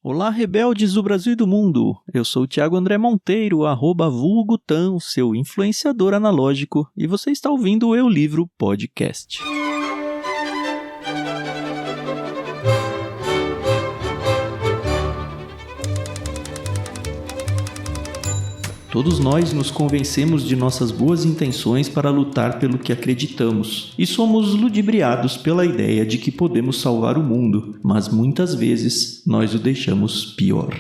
Olá, rebeldes do Brasil e do mundo! Eu sou o Thiago André Monteiro, @vulgutan, seu influenciador analógico, e você está ouvindo o Eu Livro Podcast. Todos nós nos convencemos de nossas boas intenções para lutar pelo que acreditamos, e somos ludibriados pela ideia de que podemos salvar o mundo, mas muitas vezes nós o deixamos pior.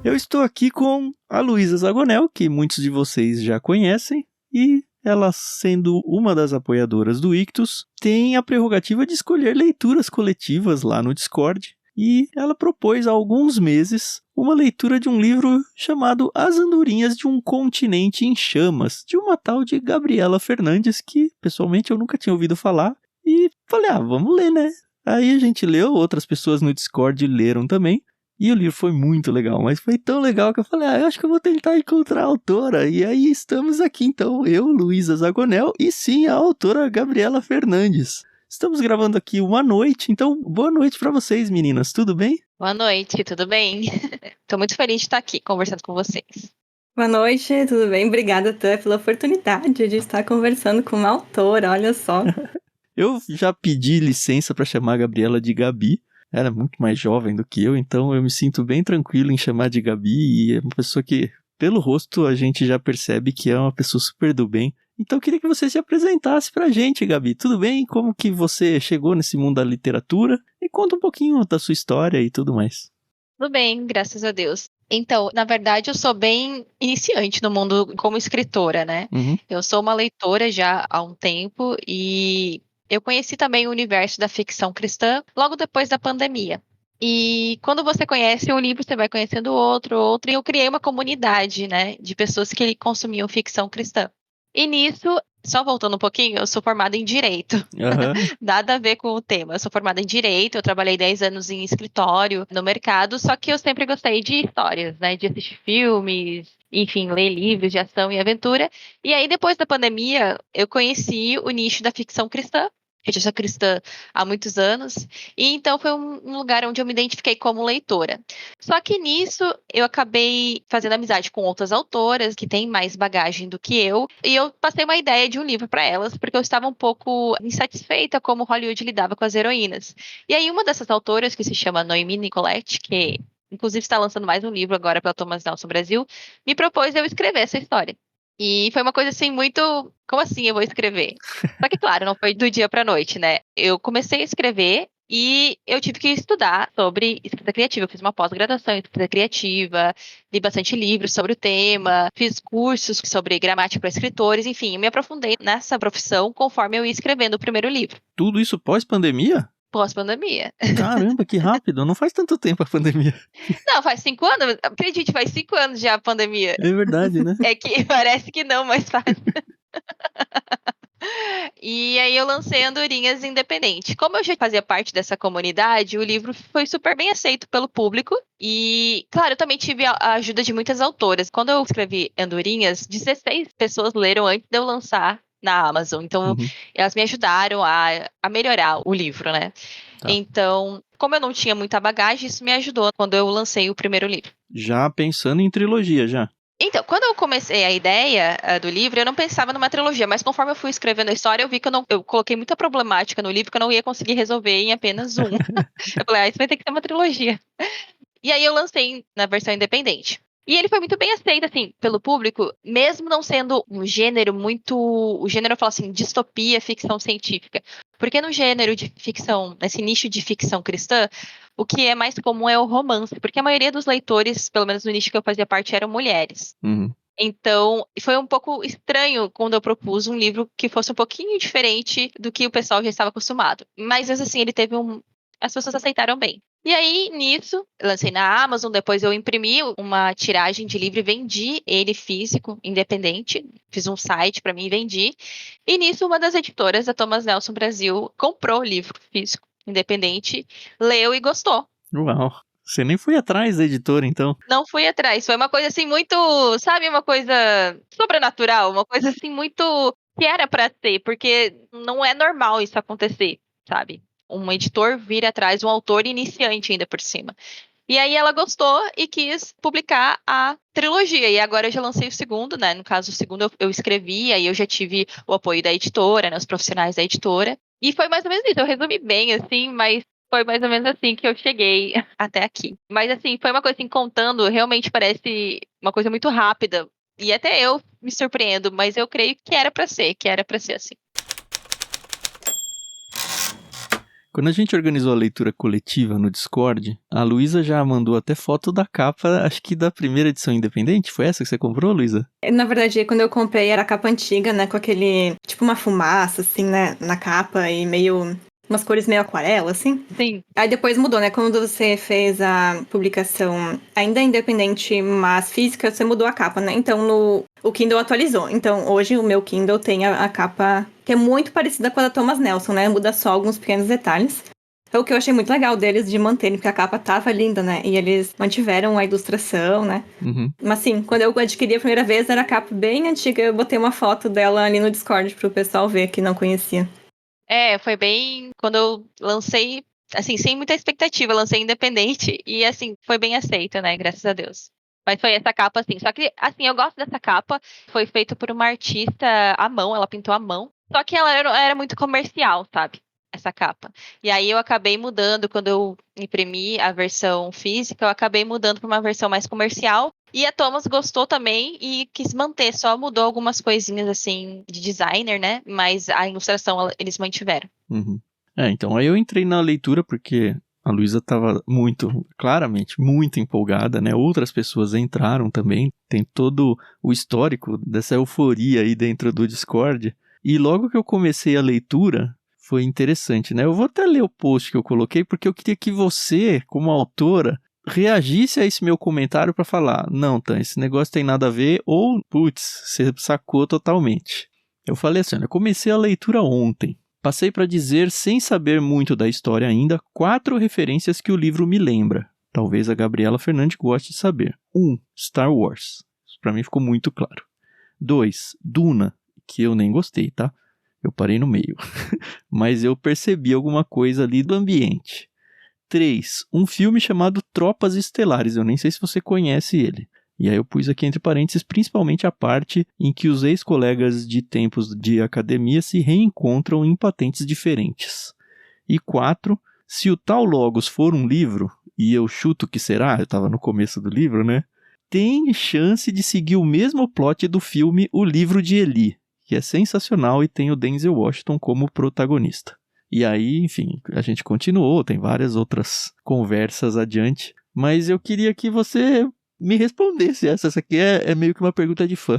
Eu estou aqui com a Luísa Zagonel, que muitos de vocês já conhecem, e ela, sendo uma das apoiadoras do Ictus, tem a prerrogativa de escolher leituras coletivas lá no Discord, e ela propôs há alguns meses uma leitura de um livro chamado As Andorinhas de um Continente em Chamas, de uma tal de Gabriela Fernandes, que pessoalmente eu nunca tinha ouvido falar, e falei, vamos ler, né? Aí a gente leu, outras pessoas no Discord leram também, e o livro foi muito legal, mas foi tão legal que eu falei, eu acho que eu vou tentar encontrar a autora. E aí estamos aqui então, eu, Luísa Zagonel, e sim, a autora Gabriela Fernandes. Estamos gravando aqui uma noite, então boa noite para vocês, meninas, tudo bem? Boa noite, tudo bem? Estou muito feliz de estar aqui conversando com vocês. Boa noite, tudo bem? Obrigada, Tã, pela oportunidade de estar conversando com uma autora, olha só. Eu já pedi licença para chamar a Gabriela de Gabi. Ela é muito mais jovem do que eu, então eu me sinto bem tranquilo em chamar de Gabi, e é uma pessoa que, pelo rosto, a gente já percebe que é uma pessoa super do bem. Então eu queria que você se apresentasse pra gente, Gabi. Tudo bem? Como que você chegou nesse mundo da literatura? E conta um pouquinho da sua história e tudo mais. Tudo bem, graças a Deus. Então, na verdade, eu sou bem iniciante no mundo como escritora, né? Uhum. Eu sou uma leitora já há um tempo e eu conheci também o universo da ficção cristã logo depois da pandemia. E quando você conhece um livro, você vai conhecendo outro, e eu criei uma comunidade, né, de pessoas que consumiam ficção cristã. E nisso, só voltando um pouquinho, eu sou formada em Direito. Uhum. Nada a ver com o tema. Eu sou formada em Direito, eu trabalhei 10 anos em escritório, no mercado, só que eu sempre gostei de histórias, né, de assistir filmes, enfim, ler livros de ação e aventura. E aí, depois da pandemia, eu conheci o nicho da ficção cristã. Eu já sou cristã há muitos anos, e então foi um lugar onde eu me identifiquei como leitora. Só que nisso eu acabei fazendo amizade com outras autoras que têm mais bagagem do que eu, e eu passei uma ideia de um livro para elas, porque eu estava um pouco insatisfeita como Hollywood lidava com as heroínas. E aí uma dessas autoras, que se chama Noemi Nicoletti, que inclusive está lançando mais um livro agora pela Thomas Nelson Brasil, me propôs eu escrever essa história. E foi uma coisa assim muito, como assim eu vou escrever? Só que claro, não foi do dia para noite, né? Eu comecei a escrever e eu tive que estudar sobre escrita criativa. Eu fiz uma pós-graduação em escrita criativa, li bastante livros sobre o tema, fiz cursos sobre gramática para escritores, enfim, eu me aprofundei nessa profissão conforme eu ia escrevendo o primeiro livro. Tudo isso pós-pandemia? Pós-pandemia. Caramba, que rápido, não faz tanto tempo a pandemia. Não, faz 5 anos? Acredite, faz 5 anos já a pandemia. É verdade, né? É que parece que não, mas faz. E aí eu lancei Andorinhas Independente. Como eu já fazia parte dessa comunidade, o livro foi super bem aceito pelo público. E, claro, eu também tive a ajuda de muitas autoras. Quando eu escrevi Andorinhas, 16 pessoas leram antes de eu lançar na Amazon. Então, elas me ajudaram a melhorar o livro, né? Tá. Então, como eu não tinha muita bagagem, isso me ajudou quando eu lancei o primeiro livro. Já pensando em trilogia, já. Então, quando eu comecei a ideia do livro, eu não pensava numa trilogia, mas conforme eu fui escrevendo a história, eu vi que eu coloquei muita problemática no livro que eu não ia conseguir resolver em apenas um. Eu falei, isso vai ter que ser uma trilogia. E aí eu lancei na versão independente. E ele foi muito bem aceito, assim, pelo público, mesmo não sendo um gênero muito... O gênero, eu falo assim, distopia, ficção científica. Porque no gênero de ficção, nesse nicho de ficção cristã, o que é mais comum é o romance. Porque a maioria dos leitores, pelo menos no nicho que eu fazia parte, eram mulheres. Uhum. Então, foi um pouco estranho quando eu propus um livro que fosse um pouquinho diferente do que o pessoal já estava acostumado. Mas, assim, ele teve as pessoas aceitaram bem. E aí, nisso, lancei na Amazon, depois eu imprimi uma tiragem de livro e vendi ele físico, independente. Fiz um site para mim e vendi. E nisso, uma das editoras, a Thomas Nelson Brasil, comprou o livro físico, independente, leu e gostou. Uau. Você nem foi atrás da editora, então? Não fui atrás. Foi uma coisa assim muito, sabe, uma coisa sobrenatural, uma coisa assim muito que era pra ser, porque não é normal isso acontecer, sabe? Um editor vir atrás de um autor iniciante ainda por cima. E aí ela gostou e quis publicar a trilogia. E agora eu já lancei o segundo, né? No caso, o segundo eu escrevi, aí eu já tive o apoio da editora, né? Os profissionais da editora. E foi mais ou menos isso. Eu resumi bem, assim, mas foi mais ou menos assim que eu cheguei até aqui. Mas, assim, foi uma coisa assim, contando, realmente parece uma coisa muito rápida. E até eu me surpreendo, mas eu creio que era pra ser assim. Quando a gente organizou a leitura coletiva no Discord, a Luísa já mandou até foto da capa, acho que da primeira edição independente. Foi essa que você comprou, Luísa? Na verdade, quando eu comprei era a capa antiga, né? Com aquele, tipo uma fumaça, assim, né? Na capa e meio... umas cores meio aquarela, assim. Sim. Aí depois mudou, né? Quando você fez a publicação ainda independente, mas física, você mudou a capa, né? Então o Kindle atualizou. Então hoje o meu Kindle tem a capa que é muito parecida com a da Thomas Nelson, né? Muda só alguns pequenos detalhes. Foi o que eu achei muito legal deles de manterem, porque a capa tava linda, né? E eles mantiveram a ilustração, né? Uhum. Mas sim, quando eu adquiri a primeira vez, era a capa bem antiga. Eu botei uma foto dela ali no Discord pro pessoal ver que não conhecia. Foi bem. Quando eu lancei, assim, sem muita expectativa, lancei independente e, assim, foi bem aceito, né? Graças a Deus. Mas foi essa capa, assim. Só que, assim, eu gosto dessa capa. Foi feita por uma artista à mão, ela pintou à mão. Só que ela era muito comercial, sabe? Essa capa. E aí eu acabei mudando, quando eu imprimi a versão física, eu acabei mudando para uma versão mais comercial. E a Thomas gostou também e quis manter, só mudou algumas coisinhas assim de designer, né? Mas a ilustração eles mantiveram. Uhum. Então aí eu entrei na leitura porque a Luísa estava claramente, muito empolgada, né? Outras pessoas entraram também, tem todo o histórico dessa euforia aí dentro do Discord. E logo que eu comecei a leitura, foi interessante, né? Eu vou até ler o post que eu coloquei, porque eu queria que você, como autora, reagisse a esse meu comentário para falar, não, Tan, esse negócio tem nada a ver, ou, putz, você sacou totalmente. Eu falei assim, eu comecei a leitura ontem. Passei para dizer, sem saber muito da história ainda, 4 referências que o livro me lembra. Talvez a Gabriela Fernandes goste de saber. 1. Star Wars. Isso para mim ficou muito claro. 2. Duna, que eu nem gostei, tá? Eu parei no meio. Mas eu percebi alguma coisa ali do ambiente. 3. Um filme chamado Tropas Estelares. Eu nem sei se você conhece ele. E aí eu pus aqui entre parênteses principalmente a parte em que os ex-colegas de tempos de academia se reencontram em patentes diferentes. E 4. Se o tal Logos for um livro, e eu chuto que será, eu estava no começo do livro, né? Tem chance de seguir o mesmo plot do filme O Livro de Eli, que é sensacional e tem o Denzel Washington como protagonista. E aí, enfim, a gente continuou, tem várias outras conversas adiante, mas eu queria que você me respondesse essa aqui é meio que uma pergunta de fã.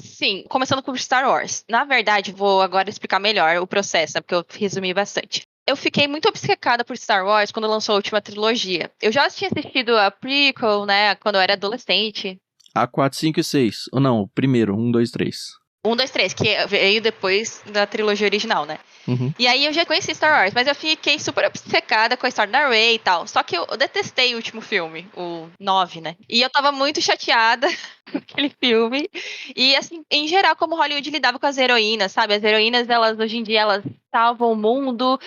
Sim, começando com Star Wars. Na verdade, vou agora explicar melhor o processo, né, porque eu resumi bastante. Eu fiquei muito obcecada por Star Wars quando lançou a última trilogia. Eu já tinha assistido a prequel, né, quando eu era adolescente. A 4, 5 e 6. Ou não, o primeiro, 1, 2, 3. 1, 2, 3, que veio depois da trilogia original, né? Uhum. E aí eu já conheci Star Wars, mas eu fiquei super obcecada com a história da Rey e tal. Só que eu detestei o último filme, o 9, né? E eu tava muito chateada com aquele filme. E assim, em geral, como Hollywood lidava com as heroínas, sabe? As heroínas, elas hoje em dia, elas salvam o mundo.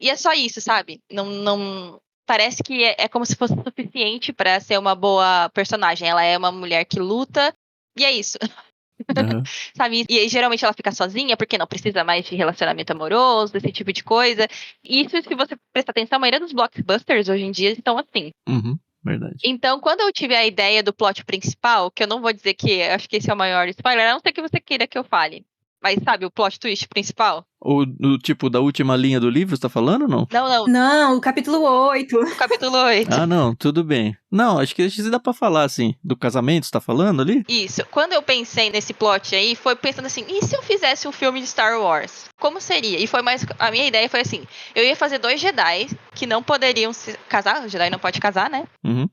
E é só isso, sabe? Não parece que é como se fosse suficiente pra ser uma boa personagem. Ela é uma mulher que luta. E é isso. Uhum. Sabe? E aí, geralmente ela fica sozinha porque não precisa mais de relacionamento amoroso, esse tipo de coisa. E isso, se você prestar atenção, a maioria dos blockbusters hoje em dia estão assim. Uhum. Verdade. Então, quando eu tive a ideia do plot principal, que eu não vou dizer que acho que esse é o maior spoiler, a não ser que você queira que eu fale. Mas sabe, o plot twist principal? Ou do tipo da última linha do livro, você tá falando ou não? Não, Não, o capítulo 8. o capítulo 8. Ah, não, tudo bem. Não, acho que dá pra falar, assim, do casamento, você tá falando ali? Isso. Quando eu pensei nesse plot aí, foi pensando assim, e se eu fizesse um filme de Star Wars? Como seria? E foi mais... A minha ideia foi assim, eu ia fazer 2 Jedi que não poderiam se casar, o Jedi não pode casar, né? Uhum.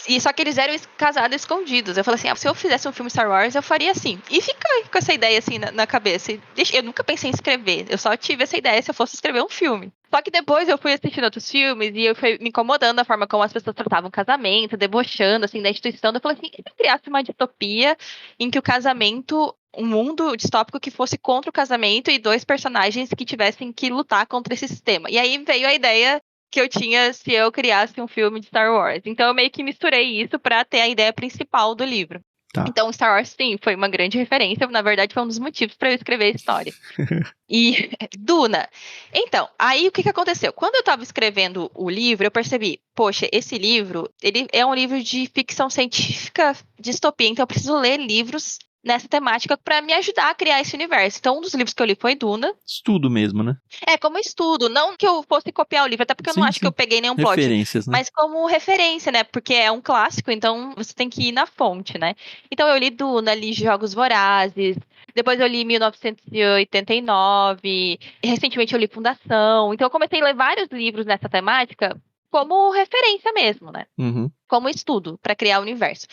E só que eles eram casados escondidos. Eu falei assim, se eu fizesse um filme Star Wars, eu faria assim. E fica com essa ideia assim na cabeça. Eu nunca pensei em escrever, eu só tive essa ideia se eu fosse escrever um filme. Só que depois eu fui assistindo outros filmes e eu fui me incomodando a forma como as pessoas tratavam o casamento, debochando, assim, da instituição. Eu falei assim, e se eu criasse uma distopia em que o casamento um mundo distópico que fosse contra o casamento e 2 personagens que tivessem que lutar contra esse sistema. E aí veio a ideia que eu tinha se eu criasse um filme de Star Wars. Então eu meio que misturei isso pra ter a ideia principal do livro. Tá. Então Star Wars, sim, foi uma grande referência. Na verdade, foi um dos motivos pra eu escrever a história. E Duna. Então, aí o que aconteceu? Quando eu tava escrevendo o livro, eu percebi, poxa, esse livro, ele é um livro de ficção científica, distopia, então eu preciso ler livros nessa temática pra me ajudar a criar esse universo. Então, um dos livros que eu li foi Duna. Estudo mesmo, né? Como estudo, não que eu fosse copiar o livro, até porque eu não Sim, acho que eu sim. peguei nenhum plot, Referências, né? mas como referência, né? Porque é um clássico, então você tem que ir na fonte, né? Então eu li Duna, li Jogos Vorazes, depois eu li 1989, e recentemente eu li Fundação. Então eu comecei a ler vários livros nessa temática como referência mesmo, né? Uhum. Como estudo para criar o universo.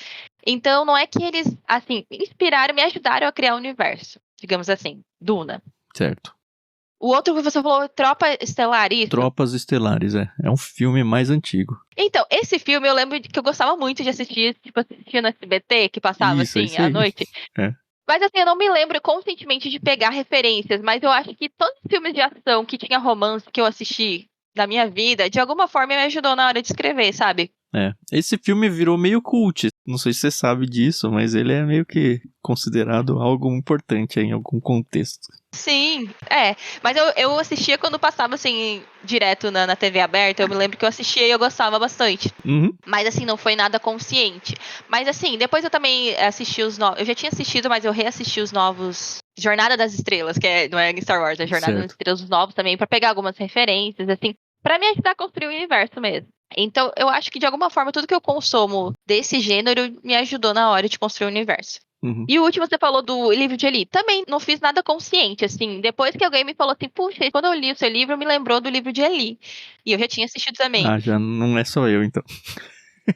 Então não é que eles, assim, inspiraram, me ajudaram a criar o universo, digamos assim, Duna. Certo. O outro que você falou, Tropa Estelar, isso? Tropas Estelares, é um filme mais antigo. Então, esse filme eu lembro que eu gostava muito de assistir, tipo, assistia no SBT, que passava Isso assim, aí. à noite. É. Mas assim, eu não me lembro conscientemente de pegar referências, mas eu acho que todos os filmes de ação que tinha romance que eu assisti na minha vida, de alguma forma me ajudou na hora de escrever, sabe? Esse filme virou meio cult. Não sei se você sabe disso, mas ele é meio que considerado algo importante em algum contexto. Sim, mas eu assistia quando passava, assim, direto na TV aberta, eu me lembro que eu assistia e eu gostava bastante. Uhum. Mas, assim, não foi nada consciente. Mas, assim, depois eu também assisti os novos, eu já tinha assistido, mas eu reassisti os novos Jornada das Estrelas, que não é Star Wars, é Jornada das Estrelas, os novos também, pra pegar algumas referências, assim, pra me ajudar a construir o universo mesmo. Então, eu acho que, de alguma forma, tudo que eu consumo desse gênero me ajudou na hora de construir o universo. Uhum. E o último, você falou do livro de Eli. Também não fiz nada consciente, assim. Depois que alguém me falou assim, puxa, quando eu li o seu livro, me lembrou do livro de Eli. E eu já tinha assistido também. Ah, já não é só eu, então.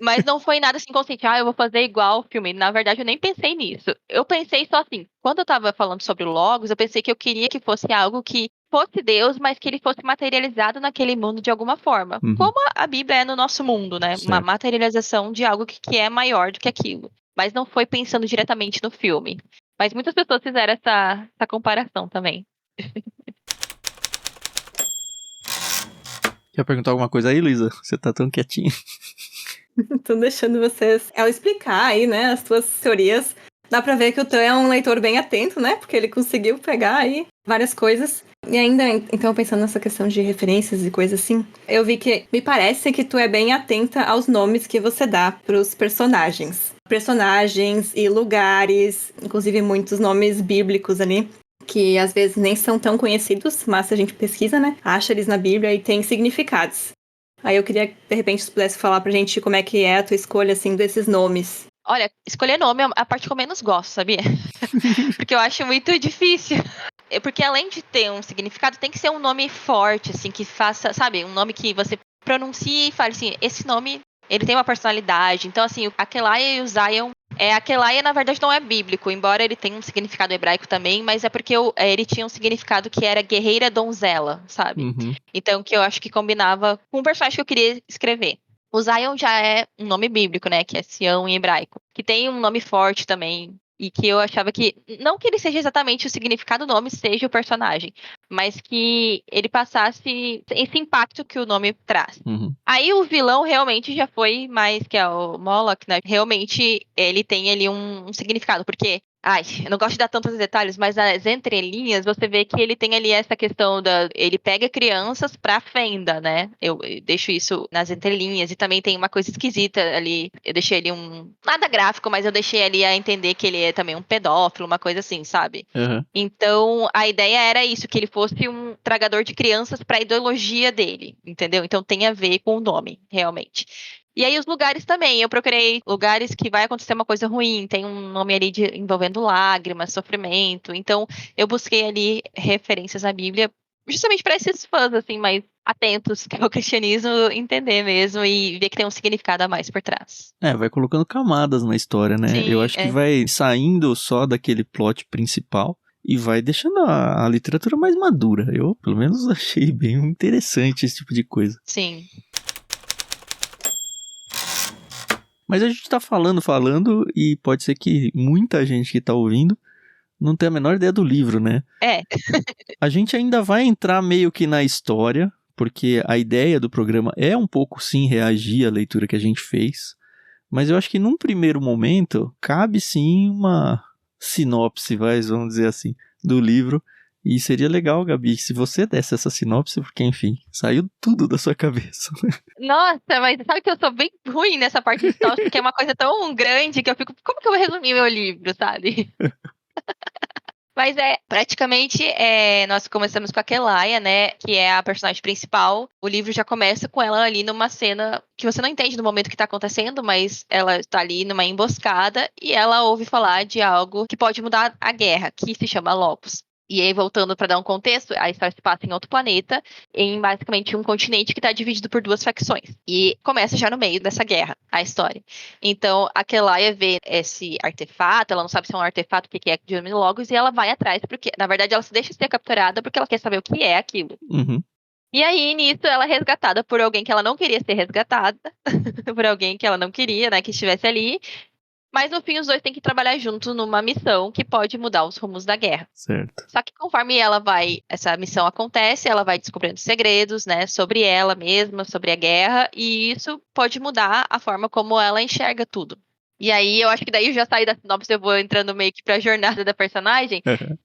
Mas não foi nada assim consciente, eu vou fazer igual o filme. Na verdade, eu nem pensei nisso. Eu pensei só assim, quando eu tava falando sobre o Logos, eu pensei que eu queria que fosse algo que fosse Deus, mas que ele fosse materializado naquele mundo de alguma forma. Uhum. Como a Bíblia é no nosso mundo, né? Certo. Uma materialização de algo que é maior do que aquilo. Mas não foi pensando diretamente no filme. Mas muitas pessoas fizeram essa comparação também. Quer perguntar alguma coisa aí, Luísa? Você tá tão quietinha. Tô deixando vocês ao explicar aí, né, as suas teorias. Dá pra ver que o Tan é um leitor bem atento, né? Porque ele conseguiu pegar aí várias coisas. E ainda, então, pensando nessa questão de referências e coisas assim, eu vi que me parece que tu é bem atenta aos nomes que você dá pros personagens. Personagens e lugares, inclusive muitos nomes bíblicos ali, que às vezes nem são tão conhecidos, mas se a gente pesquisa, né, acha eles na Bíblia e tem significados. Aí eu queria, de repente, se pudesse falar pra gente como é que é a tua escolha, assim, desses nomes. Olha, escolher nome é a parte que eu menos gosto, sabia? Porque eu acho muito difícil. Porque além de ter um significado, tem que ser um nome forte, assim, que faça, sabe? Um nome que você pronuncie e fale assim, esse nome, ele tem uma personalidade. Então, assim, a Kelaia e o Zion, a Kelaia, na verdade, não é bíblico, embora ele tenha um significado hebraico também, mas é porque ele tinha um significado que era guerreira donzela, sabe? Uhum. Então, que eu acho que combinava com o personagem que eu queria escrever. O Zion já é um nome bíblico, né? Que é Sião em hebraico. Que tem um nome forte também. E que eu achava que, não que ele seja exatamente o significado do nome, seja o personagem, mas que ele passasse esse impacto que o nome traz. Uhum. Aí o vilão realmente já foi mais, que é o Moloch, né? Realmente ele tem ali um significado, porque, eu não gosto de dar tantos detalhes, mas nas entrelinhas você vê que ele tem ali essa questão ele pega crianças pra fenda, né? Eu deixo isso nas entrelinhas, e também tem uma coisa esquisita ali, eu deixei ali nada gráfico, mas eu deixei ali a entender que ele é também um pedófilo, uma coisa assim, sabe? Uhum. Então, a ideia era isso, que ele fosse um tragador de crianças pra ideologia dele, entendeu? Então tem a ver com o nome, realmente. E aí os lugares também, eu procurei lugares que vai acontecer uma coisa ruim, tem um nome ali envolvendo lágrimas, sofrimento, então eu busquei ali referências à Bíblia, justamente para esses fãs, assim, mais atentos ao cristianismo, entender mesmo e ver que tem um significado a mais por trás. Vai colocando camadas na história, né? Sim, eu acho que vai saindo só daquele plot principal e vai deixando a literatura mais madura. Eu, pelo menos, achei bem interessante esse tipo de coisa. Sim. Mas a gente tá falando, e pode ser que muita gente que tá ouvindo não tem a menor ideia do livro, né? É. A gente ainda vai entrar meio que na história, porque a ideia do programa é um pouco, sim, reagir à leitura que a gente fez. Mas eu acho que num primeiro momento, cabe sim uma sinopse, vamos dizer assim, do livro. E seria legal, Gabi, se você desse essa sinopse, porque, enfim, saiu tudo da sua cabeça. Nossa, mas sabe que eu sou bem ruim nessa parte de sinopse, porque é uma coisa tão grande que eu fico, como que eu vou resumir meu livro, sabe? Mas praticamente, nós começamos com a Kelaia, né, que é a personagem principal. O livro já começa com ela ali numa cena que você não entende no momento que tá acontecendo, mas ela tá ali numa emboscada e ela ouve falar de algo que pode mudar a guerra, que se chama Lopus. E aí, voltando para dar um contexto, a história se passa em outro planeta, em basicamente um continente que está dividido por duas facções. E começa já no meio dessa guerra, a história. Então, a Kelaia vê esse artefato, ela não sabe se é um artefato, o que é de Logos, e ela vai atrás, porque, na verdade, ela se deixa ser capturada porque ela quer saber o que é aquilo. Uhum. E aí, nisso, ela é resgatada por alguém que ela não queria ser resgatada, por alguém que ela não queria, né, que estivesse ali. Mas no fim, os dois têm que trabalhar juntos numa missão que pode mudar os rumos da guerra. Certo. Só que conforme essa missão acontece, ela vai descobrindo segredos, né, sobre ela mesma, sobre a guerra, e isso pode mudar a forma como ela enxerga tudo. E aí, eu acho que daí eu já saí da sinopse, eu vou entrando meio que pra jornada da personagem,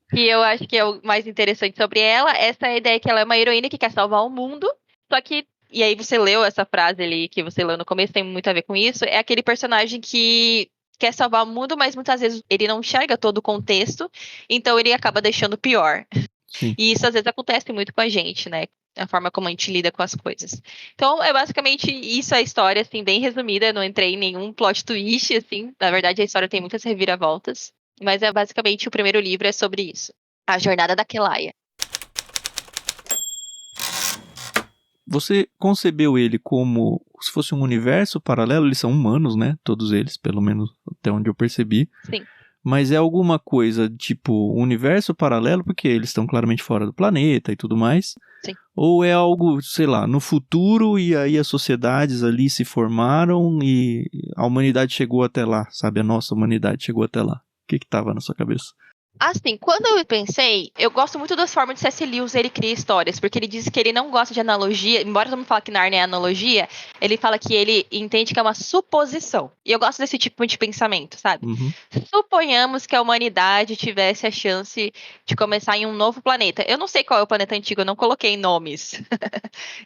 que eu acho que é o mais interessante sobre ela, essa é a ideia que ela é uma heroína que quer salvar o mundo, só que, e aí você leu essa frase ali que você leu no começo, tem muito a ver com isso, é aquele personagem que quer salvar o mundo, mas muitas vezes ele não enxerga todo o contexto, então ele acaba deixando pior. Sim. E isso às vezes acontece muito com a gente, né? A forma como a gente lida com as coisas. Então, é basicamente isso a história, assim, bem resumida. Eu não entrei em nenhum plot twist, assim. Na verdade, a história tem muitas reviravoltas. Mas é basicamente o primeiro livro é sobre isso. A jornada da Kelaia. Você concebeu ele como se fosse um universo paralelo? Eles são humanos, né? Todos eles, pelo menos até onde eu percebi. Sim. Mas é alguma coisa tipo universo paralelo, porque eles estão claramente fora do planeta e tudo mais? Sim. Ou é algo, sei lá, no futuro e aí as sociedades ali se formaram e a humanidade chegou até lá, sabe? A nossa humanidade chegou até lá. O que estava na sua cabeça? Assim, quando eu pensei, eu gosto muito das formas de C.S. Lewis, ele cria histórias, porque ele diz que ele não gosta de analogia, embora todo mundo fale que Narnia é analogia, ele fala que ele entende que é uma suposição. E eu gosto desse tipo de pensamento, sabe? Uhum. Suponhamos que a humanidade tivesse a chance de começar em um novo planeta. Eu não sei qual é o planeta antigo, eu não coloquei nomes.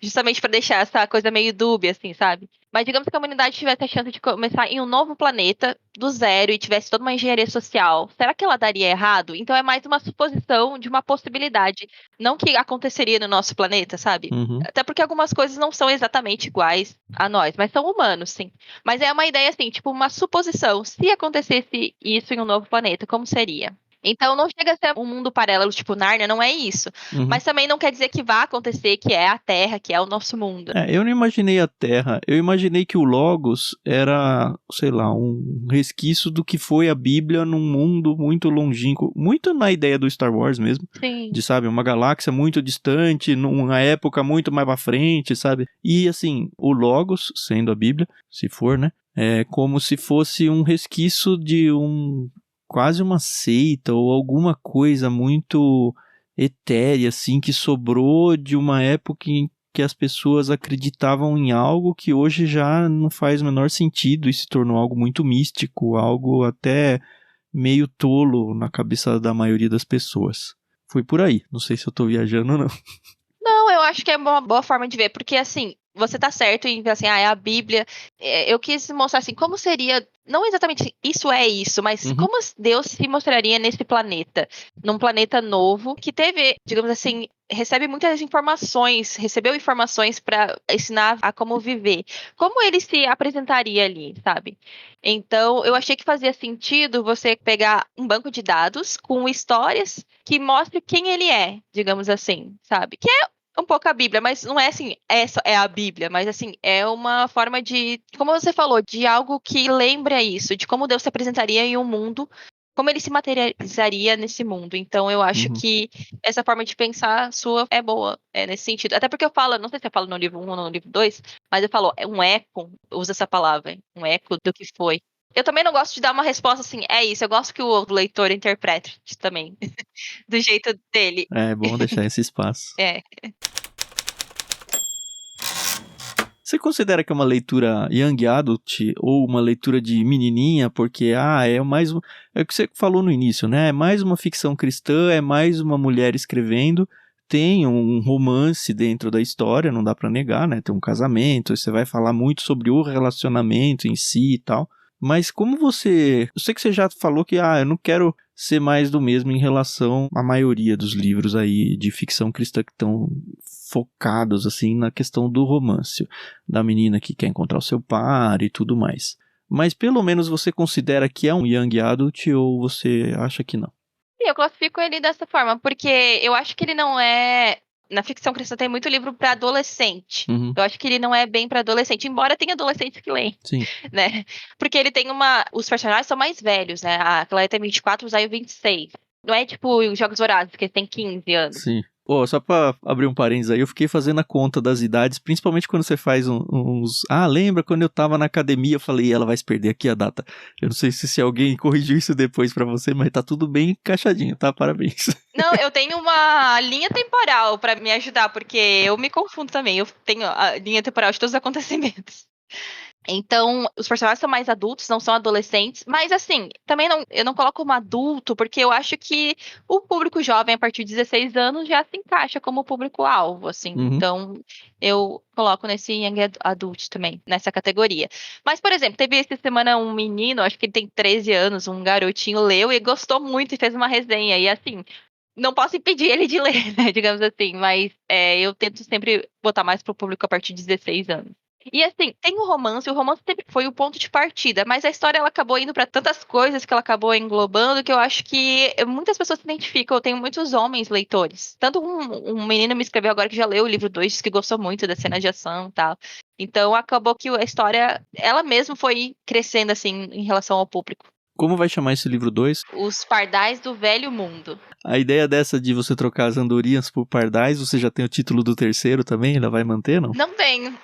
Justamente para deixar essa coisa meio dúbia, assim, sabe? Mas digamos que a humanidade tivesse a chance de começar em um novo planeta, do zero, e tivesse toda uma engenharia social. Será que ela daria errado? Então é mais uma suposição de uma possibilidade. Não que aconteceria no nosso planeta, sabe? Uhum. Até porque algumas coisas não são exatamente iguais a nós, mas são humanos, sim. Mas é uma ideia assim, tipo uma suposição. Se acontecesse isso em um novo planeta, como seria? Então não chega a ser um mundo paralelo, tipo Nárnia, não é isso. Uhum. Mas também não quer dizer que vá acontecer, que é a Terra, que é o nosso mundo. Eu não imaginei a Terra. Eu imaginei que o Logos era, sei lá, um resquício do que foi a Bíblia num mundo muito longínquo. Muito na ideia do Star Wars mesmo. Sim. De, sabe, uma galáxia muito distante, numa época muito mais pra frente, sabe? E, assim, o Logos, sendo a Bíblia, se for, né? É como se fosse um resquício de quase uma seita ou alguma coisa muito etérea, assim, que sobrou de uma época em que as pessoas acreditavam em algo que hoje já não faz o menor sentido e se tornou algo muito místico, algo até meio tolo na cabeça da maioria das pessoas. Foi por aí, não sei se eu tô viajando ou não. Não, eu acho que é uma boa forma de ver, porque assim, você tá certo em ver assim, é a Bíblia. Eu quis mostrar assim, como seria, não exatamente isso é isso, mas como Deus se mostraria nesse planeta, num planeta novo, que teve, digamos assim, recebeu informações para ensinar a como viver. Como ele se apresentaria ali, sabe? Então, eu achei que fazia sentido você pegar um banco de dados com histórias que mostre quem ele é, digamos assim, sabe? Que é um pouco a Bíblia, mas não é assim, essa é a Bíblia, mas assim, é uma forma de, como você falou, de algo que lembra isso, de como Deus se apresentaria em um mundo, como ele se materializaria nesse mundo. Então, eu acho que essa forma de pensar sua é boa, nesse sentido. Até porque eu falo, não sei se eu falo no livro 1 ou no livro 2, mas eu falo, é um eco, usa essa palavra, um eco do que foi. Eu também não gosto de dar uma resposta assim, é isso, eu gosto que o leitor interprete também, do jeito dele. É bom deixar esse espaço. É. Você considera que é uma leitura young adult ou uma leitura de menininha? Porque, é mais um... É o que você falou no início, né? É mais uma ficção cristã, é mais uma mulher escrevendo. Tem um romance dentro da história, não dá pra negar, né? Tem um casamento, você vai falar muito sobre o relacionamento em si e tal. Mas como você... Eu sei que você já falou que, eu não quero ser mais do mesmo em relação à maioria dos livros aí de ficção cristã que estão focados, assim, na questão do romance, da menina que quer encontrar o seu par e tudo mais. Mas pelo menos você considera que é um young adult ou você acha que não? Sim, eu classifico ele dessa forma, porque eu acho que ele não é... Na ficção cristã tem muito livro pra adolescente. Uhum, Eu acho que ele não é bem pra adolescente, embora tenha adolescentes que leem, sim, né? Porque ele tem uma... Os personagens são mais velhos, né? Aquela tem 24, o Zayus 26. Não é tipo os Jogos Vorazes, que eles têm 15 anos. sim. Só pra abrir um parênteses aí, eu fiquei fazendo a conta das idades, principalmente quando você faz uns... lembra quando eu tava na academia, eu falei, ela vai se perder aqui a data. Eu não sei se alguém corrigiu isso depois pra você, mas tá tudo bem encaixadinho, tá? Parabéns. Não, eu tenho uma linha temporal pra me ajudar, porque eu me confundo também. Eu tenho a linha temporal de todos os acontecimentos. Então, os personagens são mais adultos, não são adolescentes, mas assim, também eu não coloco como adulto, porque eu acho que o público jovem a partir de 16 anos já se encaixa como público-alvo, assim. Uhum. Então, eu coloco nesse young adult também, nessa categoria. Mas, por exemplo, teve essa semana um menino, acho que ele tem 13 anos, um garotinho leu e gostou muito e fez uma resenha. E assim, não posso impedir ele de ler, né, digamos assim, mas eu tento sempre botar mais pro público a partir de 16 anos. E assim, tem o romance sempre foi o ponto de partida, mas a história ela acabou indo pra tantas coisas que ela acabou englobando que eu acho que muitas pessoas se identificam. Eu tenho muitos homens leitores. Tanto um menino me escreveu agora que já leu o livro 2, disse que gostou muito da cena de ação e tal. Então acabou que a história, ela mesma foi crescendo assim em relação ao público. Como vai chamar esse livro 2? Os Pardais do Velho Mundo. A ideia dessa de você trocar as andorinhas por pardais, você já tem o título do terceiro também? Ela vai manter, não? Não tenho.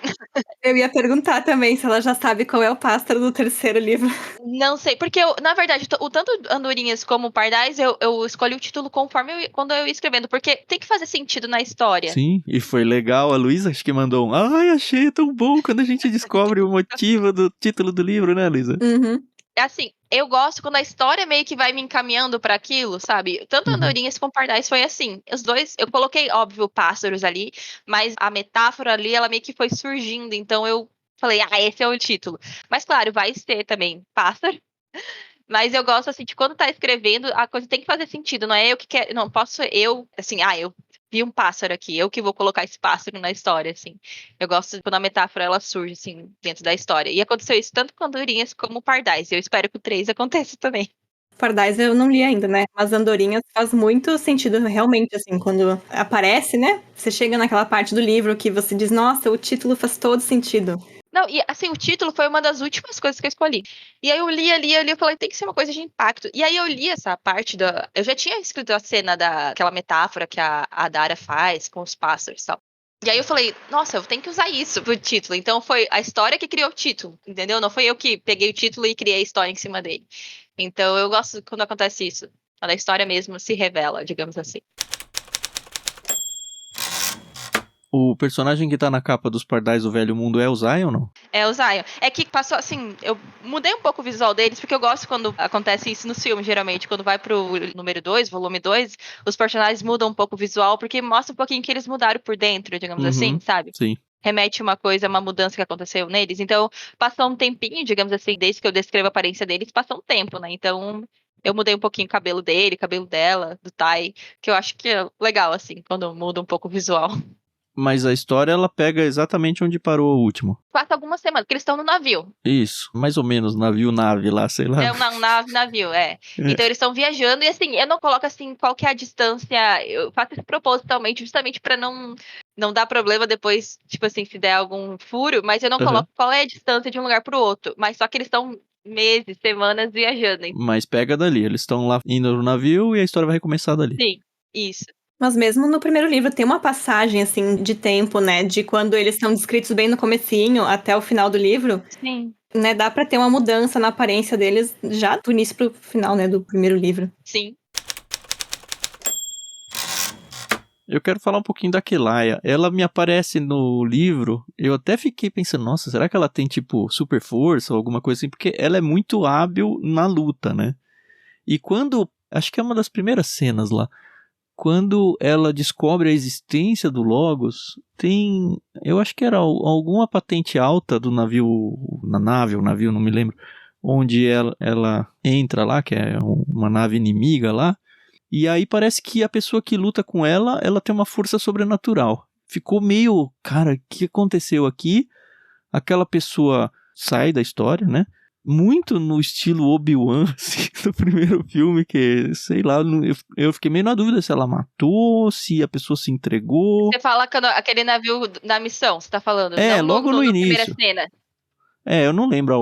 Eu ia perguntar também se ela já sabe qual é o pássaro do terceiro livro. Não sei, porque na verdade, o tanto Andorinhas como Pardais, eu escolhi o título conforme quando eu ia escrevendo, porque tem que fazer sentido na história. Sim, e foi legal. A Luísa acho que mandou achei tão bom quando a gente descobre o motivo do título do livro, né, Luísa? Uhum. Assim, eu gosto quando a história meio que vai me encaminhando pra aquilo, sabe? Tanto Andorinhas como Pardais foi assim. Os dois, eu coloquei, óbvio, pássaros ali, mas a metáfora ali, ela meio que foi surgindo, então eu falei, esse é o título. Mas claro, vai ser também pássaro. Mas eu gosto, assim, de quando tá escrevendo, a coisa tem que fazer sentido, não é eu que quero, não, posso eu, assim, eu vi um pássaro aqui, eu que vou colocar esse pássaro na história, assim. Eu gosto quando a metáfora, ela surge, assim, dentro da história. E aconteceu isso tanto com Andorinhas como Pardais, e eu espero que o 3 aconteça também. Pardais eu não li ainda, né? Mas Andorinhas faz muito sentido, realmente, assim, quando aparece, né? Você chega naquela parte do livro que você diz, nossa, o título faz todo sentido. Não, e assim, o título foi uma das últimas coisas que eu escolhi. E aí eu li, eu falei, tem que ser uma coisa de impacto. E aí eu li essa parte da... Eu já tinha escrito a cena daquela metáfora que a Dara faz com os pássaros e tal. E aí eu falei, nossa, eu tenho que usar isso pro título. Então foi a história que criou o título, entendeu? Não foi eu que peguei o título e criei a história em cima dele. Então eu gosto quando acontece isso. Quando a história mesmo se revela, digamos assim. O personagem que tá na capa dos Pardais do Velho Mundo é o Zion, não? É o Zion. É que passou assim, eu mudei um pouco o visual deles, porque eu gosto quando acontece isso nos filmes, geralmente. Quando vai pro número 2, volume 2, os personagens mudam um pouco o visual, porque mostra um pouquinho que eles mudaram por dentro, digamos assim, sabe? Sim. Remete uma mudança que aconteceu neles. Então, passou um tempinho, digamos assim, desde que eu descrevo a aparência deles, passou um tempo, né? Então, eu mudei um pouquinho o cabelo dele, cabelo dela, do Tai, que eu acho que é legal, assim, quando muda um pouco o visual. Mas a história, ela pega exatamente onde parou o último. Passa algumas semanas, porque eles estão no navio. Isso, mais ou menos, nave lá, sei lá. É um navio, é. Então eles estão viajando e assim, eu não coloco assim qual que é a distância, eu faço isso propositalmente, justamente pra não dar problema depois, tipo assim, se der algum furo, mas eu não coloco qual é a distância de um lugar pro outro, mas só que eles estão meses, semanas viajando. Mas pega dali, eles estão lá indo no navio e a história vai recomeçar dali. Sim, isso. Mas mesmo no primeiro livro tem uma passagem, assim, de tempo, né? De quando eles são descritos bem no comecinho até o final do livro. Sim. né, dá pra ter uma mudança na aparência deles já do início pro final, né, do primeiro livro. Sim. Eu quero falar um pouquinho da Kelaya. Ela me aparece no livro, eu até fiquei pensando, nossa, será que ela tem, tipo, super força ou alguma coisa assim? Porque ela é muito hábil na luta, né? E quando, acho que é uma das primeiras cenas lá, quando ela descobre a existência do Logos, tem, eu acho que era alguma patente alta do navio, na nave ou navio, não me lembro, onde ela entra lá, que é uma nave inimiga lá, e aí parece que a pessoa que luta com ela tem uma força sobrenatural. Ficou meio, cara, o que aconteceu aqui? Aquela pessoa sai da história, né? Muito no estilo Obi-Wan, assim, do primeiro filme, que, sei lá, eu fiquei meio na dúvida se ela matou, se a pessoa se entregou. Você fala aquele navio da missão, você tá falando? É, não logo no na primeira início. cena. É, eu não lembro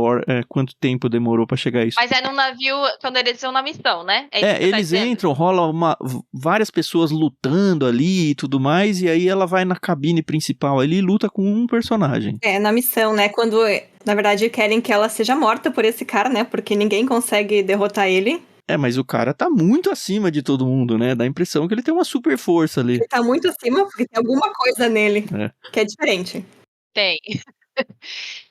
quanto tempo demorou pra chegar a isso. Mas é num navio quando eles estão na missão, né? É isso que você tá Eles dizendo? entram, rola várias pessoas lutando ali e tudo mais, e aí ela vai na cabine principal ali e luta com um personagem. É, na missão, né, quando, na verdade, querem que ela seja morta por esse cara, né, porque ninguém consegue derrotar ele. É, mas o cara tá muito acima de todo mundo, né? Dá a impressão que ele tem uma super força ali. Ele tá muito acima porque tem alguma coisa nele É. que é diferente. Tem.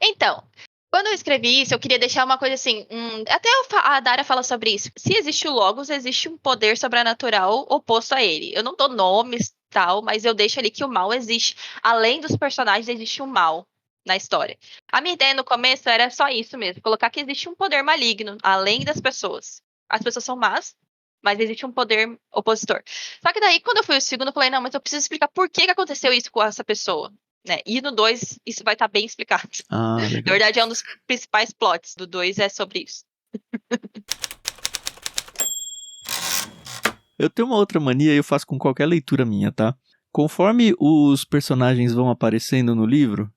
Então, quando eu escrevi isso, eu queria deixar uma coisa assim. Até a Dara fala sobre isso. Se existe o Logos, existe um poder sobrenatural oposto a ele. Eu não dou nomes tal, mas eu deixo ali que o mal existe. Além dos personagens, existe um mal na história. A minha ideia no começo era só isso mesmo: colocar que existe um poder maligno, além das pessoas. As pessoas são más, mas existe um poder opositor. Só que daí, quando eu fui o segundo, eu falei, não, mas eu preciso explicar por que aconteceu isso com essa pessoa. Né? E no 2, isso vai estar bem explicado. Ah, Na legal. verdade, é um dos principais plots do 2, é sobre isso. Eu tenho uma outra mania e eu faço com qualquer leitura minha, tá? Conforme os personagens vão aparecendo no livro,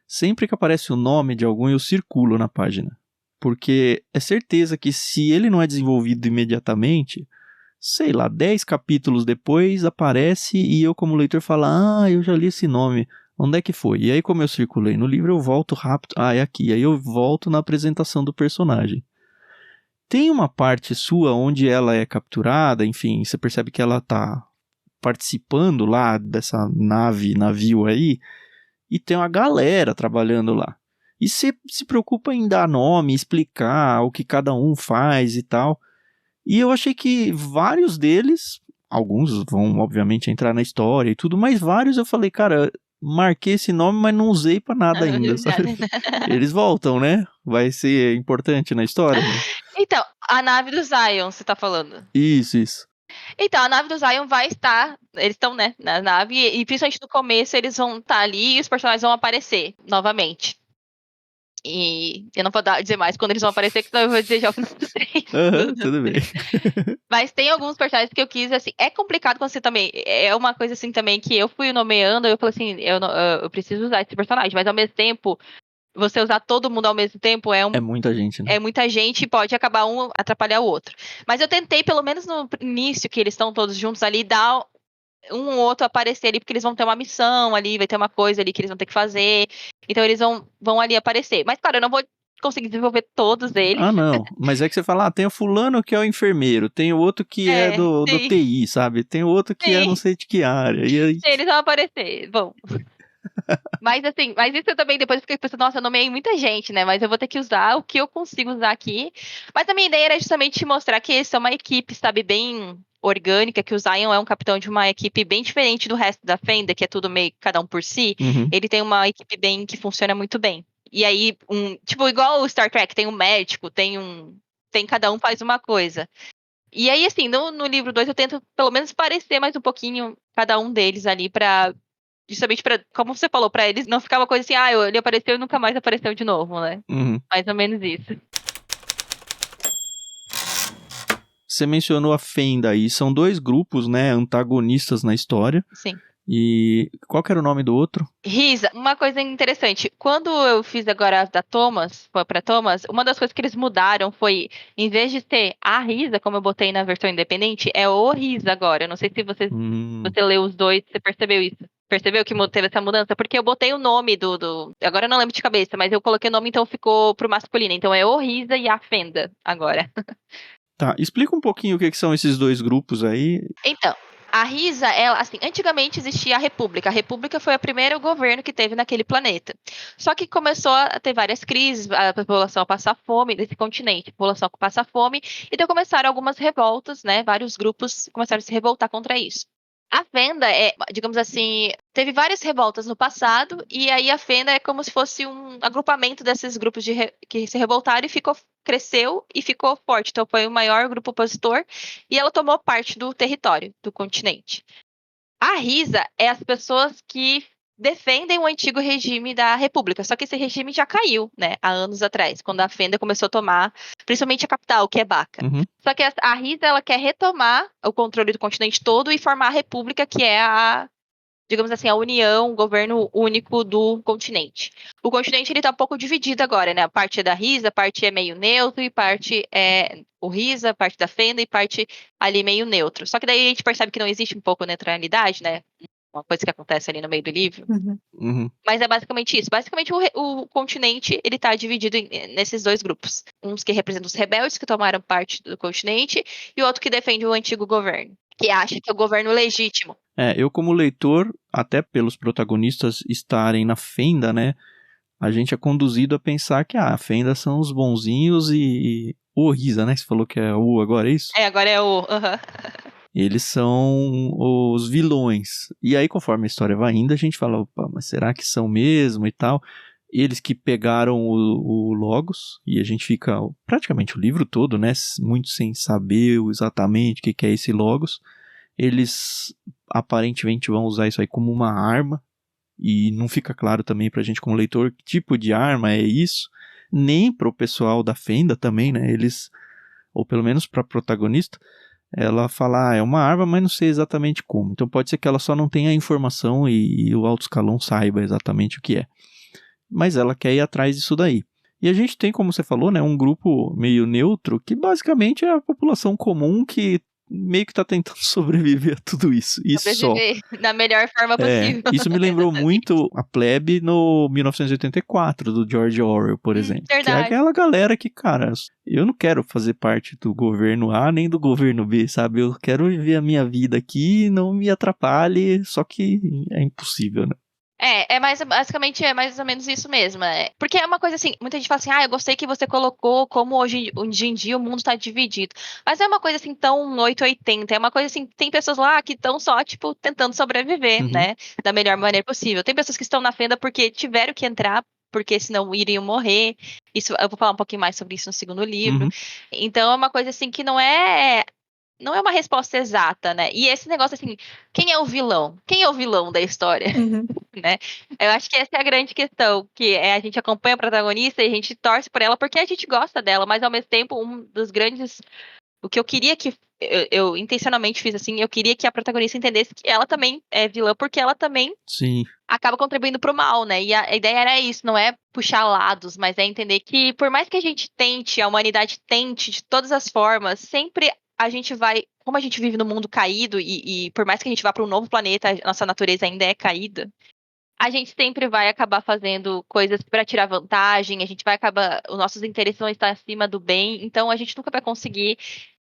sempre que aparece o nome de algum, eu circulo na página. Porque é certeza que se ele não é desenvolvido imediatamente, sei lá, 10 capítulos depois aparece e eu como leitor falo, eu já li esse nome, onde é que foi? E aí como eu circulei no livro, eu volto rápido, é aqui, aí eu volto na apresentação do personagem. Tem uma parte sua onde ela é capturada, enfim, você percebe que ela tá participando lá dessa navio aí, e tem uma galera trabalhando lá. E você se preocupa em dar nome, explicar o que cada um faz e tal. E eu achei que vários deles, alguns vão obviamente entrar na história e tudo, mas vários eu falei, cara, marquei esse nome, mas não usei pra nada ainda, sabe? Eles voltam, né? Vai ser importante na história. Né? Então, a nave do Zion, você tá falando? Isso. Então, a nave do Zion vai estar, eles estão, né, na nave, e principalmente no começo eles vão estar ali e os personagens vão aparecer novamente. E eu não vou dizer mais quando eles vão aparecer, que senão eu vou dizer já o final do 3. Tudo bem. Mas tem alguns personagens que eu quis, assim, é complicado quando você também, é uma coisa assim também que eu fui nomeando, eu falei assim, eu preciso usar esse personagem, mas ao mesmo tempo, você usar todo mundo ao mesmo tempo é muita gente, né? É muita gente e pode acabar um atrapalhar o outro. Mas eu tentei, pelo menos no início, que eles estão todos juntos ali, dar um ou outro aparecer ali, porque eles vão ter uma missão ali, vai ter uma coisa ali que eles vão ter que fazer. Então eles vão ali aparecer. Mas, claro, eu não vou conseguir desenvolver todos eles. Não. Mas é que você fala, tem o fulano que é o enfermeiro, tem o outro que é do TI, sabe? Tem o outro que é não sei de que área. E aí... Eles vão aparecer. Bom. Mas assim, isso eu também depois fiquei pensando, nossa, eu nomeei muita gente, né? Mas eu vou ter que usar o que eu consigo usar aqui. Mas a minha ideia era justamente mostrar que eles são uma equipe, sabe, bem orgânica, que o Zion é um capitão de uma equipe bem diferente do resto da Fenda, que é tudo meio cada um por si. Uhum. Ele tem uma equipe bem que funciona muito bem. E aí, tipo, igual o Star Trek, tem um médico, tem cada um faz uma coisa. E aí, assim, no livro 2 eu tento pelo menos parecer mais um pouquinho cada um deles ali pra. Justamente pra, como você falou, pra eles não ficar uma coisa assim, ele apareceu e nunca mais apareceu de novo, né? Uhum. Mais ou menos isso. Você mencionou a Fenda aí, são 2 grupos, né, antagonistas na história. Sim. E qual que era o nome do outro? Risa, uma coisa interessante, quando eu fiz agora da Thomas, pra Thomas, uma das coisas que eles mudaram foi, em vez de ter a Risa, como eu botei na versão independente, é o Risa agora. Eu não sei se você leu os 2, você percebeu isso. Percebeu que teve essa mudança? Porque eu botei o nome Agora eu não lembro de cabeça, mas eu coloquei o nome, então ficou pro masculino. Então é o Risa e a Fenda agora. Tá, explica um pouquinho o que são esses dois grupos aí. Então, a Risa, ela, assim, antigamente existia a República. A República foi o primeiro governo que teve naquele planeta. Só que começou a ter várias crises, a população a passar fome, desse continente, a população a passar fome, então começaram algumas revoltas, né? Vários grupos começaram a se revoltar contra isso. A Fenda digamos assim, teve várias revoltas no passado, e aí a Fenda é como se fosse um agrupamento desses grupos que se revoltaram e cresceu e ficou forte. Então foi o maior grupo opositor e ela tomou parte do território do continente. A Risa é as pessoas que defendem o antigo regime da República, só que esse regime já caiu, né, há anos atrás, quando a Fenda começou a tomar, principalmente a capital, que é Baca. Uhum. Só que a Risa, ela quer retomar o controle do continente todo e formar a República, que é digamos assim, a união, o governo único do continente. O continente, ele tá um pouco dividido agora, né? A parte é da Risa, a parte é meio neutro, e parte é o Risa, parte da Fenda, e parte ali meio neutro. Só que daí a gente percebe que não existe um pouco neutralidade, né? Uma coisa que acontece ali no meio do livro. Uhum. Mas é basicamente isso. Basicamente, o continente, ele tá dividido nesses dois grupos. Uns que representam os rebeldes, que tomaram parte do continente, e o outro que defende o antigo governo, que acha que é o governo legítimo. Eu como leitor, até pelos protagonistas estarem na Fenda, né, a gente é conduzido a pensar que a Fenda são os bonzinhos e o Risa, né, que você falou que é o agora, é isso? Agora é o... Eles são os vilões. E aí, conforme a história vai indo, a gente fala, opa, mas será que são mesmo e tal? Eles que pegaram o Logos, e a gente fica praticamente o livro todo, né, muito sem saber exatamente o que é esse Logos. Eles aparentemente vão usar isso aí como uma arma, e não fica claro também pra gente como leitor que tipo de arma é isso, nem pro pessoal da Fenda também, né, eles, ou pelo menos pra protagonista, ela fala, é uma arma, mas não sei exatamente como. Então pode ser que ela só não tenha a informação e o alto escalão saiba exatamente o que é. Mas ela quer ir atrás disso daí. E a gente tem, como você falou, né, um grupo meio neutro, que basicamente é a população comum que meio que tá tentando sobreviver a tudo isso. E só. Da melhor forma possível. Isso me lembrou muito a plebe no 1984, do George Orwell, por exemplo. Verdade. Que é aquela galera que, cara, eu não quero fazer parte do governo A nem do governo B, sabe? Eu quero viver a minha vida aqui, não me atrapalhe, só que é impossível, né? Basicamente é mais ou menos isso mesmo. Porque é uma coisa assim, muita gente fala assim, eu gostei que você colocou como hoje em dia o mundo tá dividido. Mas é uma coisa assim tão 880, é uma coisa assim, tem pessoas lá que estão só, tipo, tentando sobreviver, né? Da melhor maneira possível. Tem pessoas que estão na Fenda porque tiveram que entrar, porque senão iriam morrer. Isso, eu vou falar um pouquinho mais sobre isso no segundo livro. Então é uma coisa assim que não é uma resposta exata, né? E esse negócio assim, quem é o vilão? Quem é o vilão da história? Né? Eu acho que essa é a grande questão, que a gente acompanha a protagonista e a gente torce por ela porque a gente gosta dela, mas ao mesmo tempo o que eu queria que eu intencionalmente fiz assim, eu queria que a protagonista entendesse que ela também é vilã, porque ela também acaba contribuindo pro mal, né? E a ideia era isso, não é puxar lados, mas é entender que por mais que a gente tente, a humanidade tente de todas as formas, sempre a gente vai, como a gente vive no mundo caído e por mais que a gente vá para um novo planeta, a nossa natureza ainda é caída, a gente sempre vai acabar fazendo coisas para tirar vantagem, a gente vai acabar, os nossos interesses vão estar acima do bem, então a gente nunca vai conseguir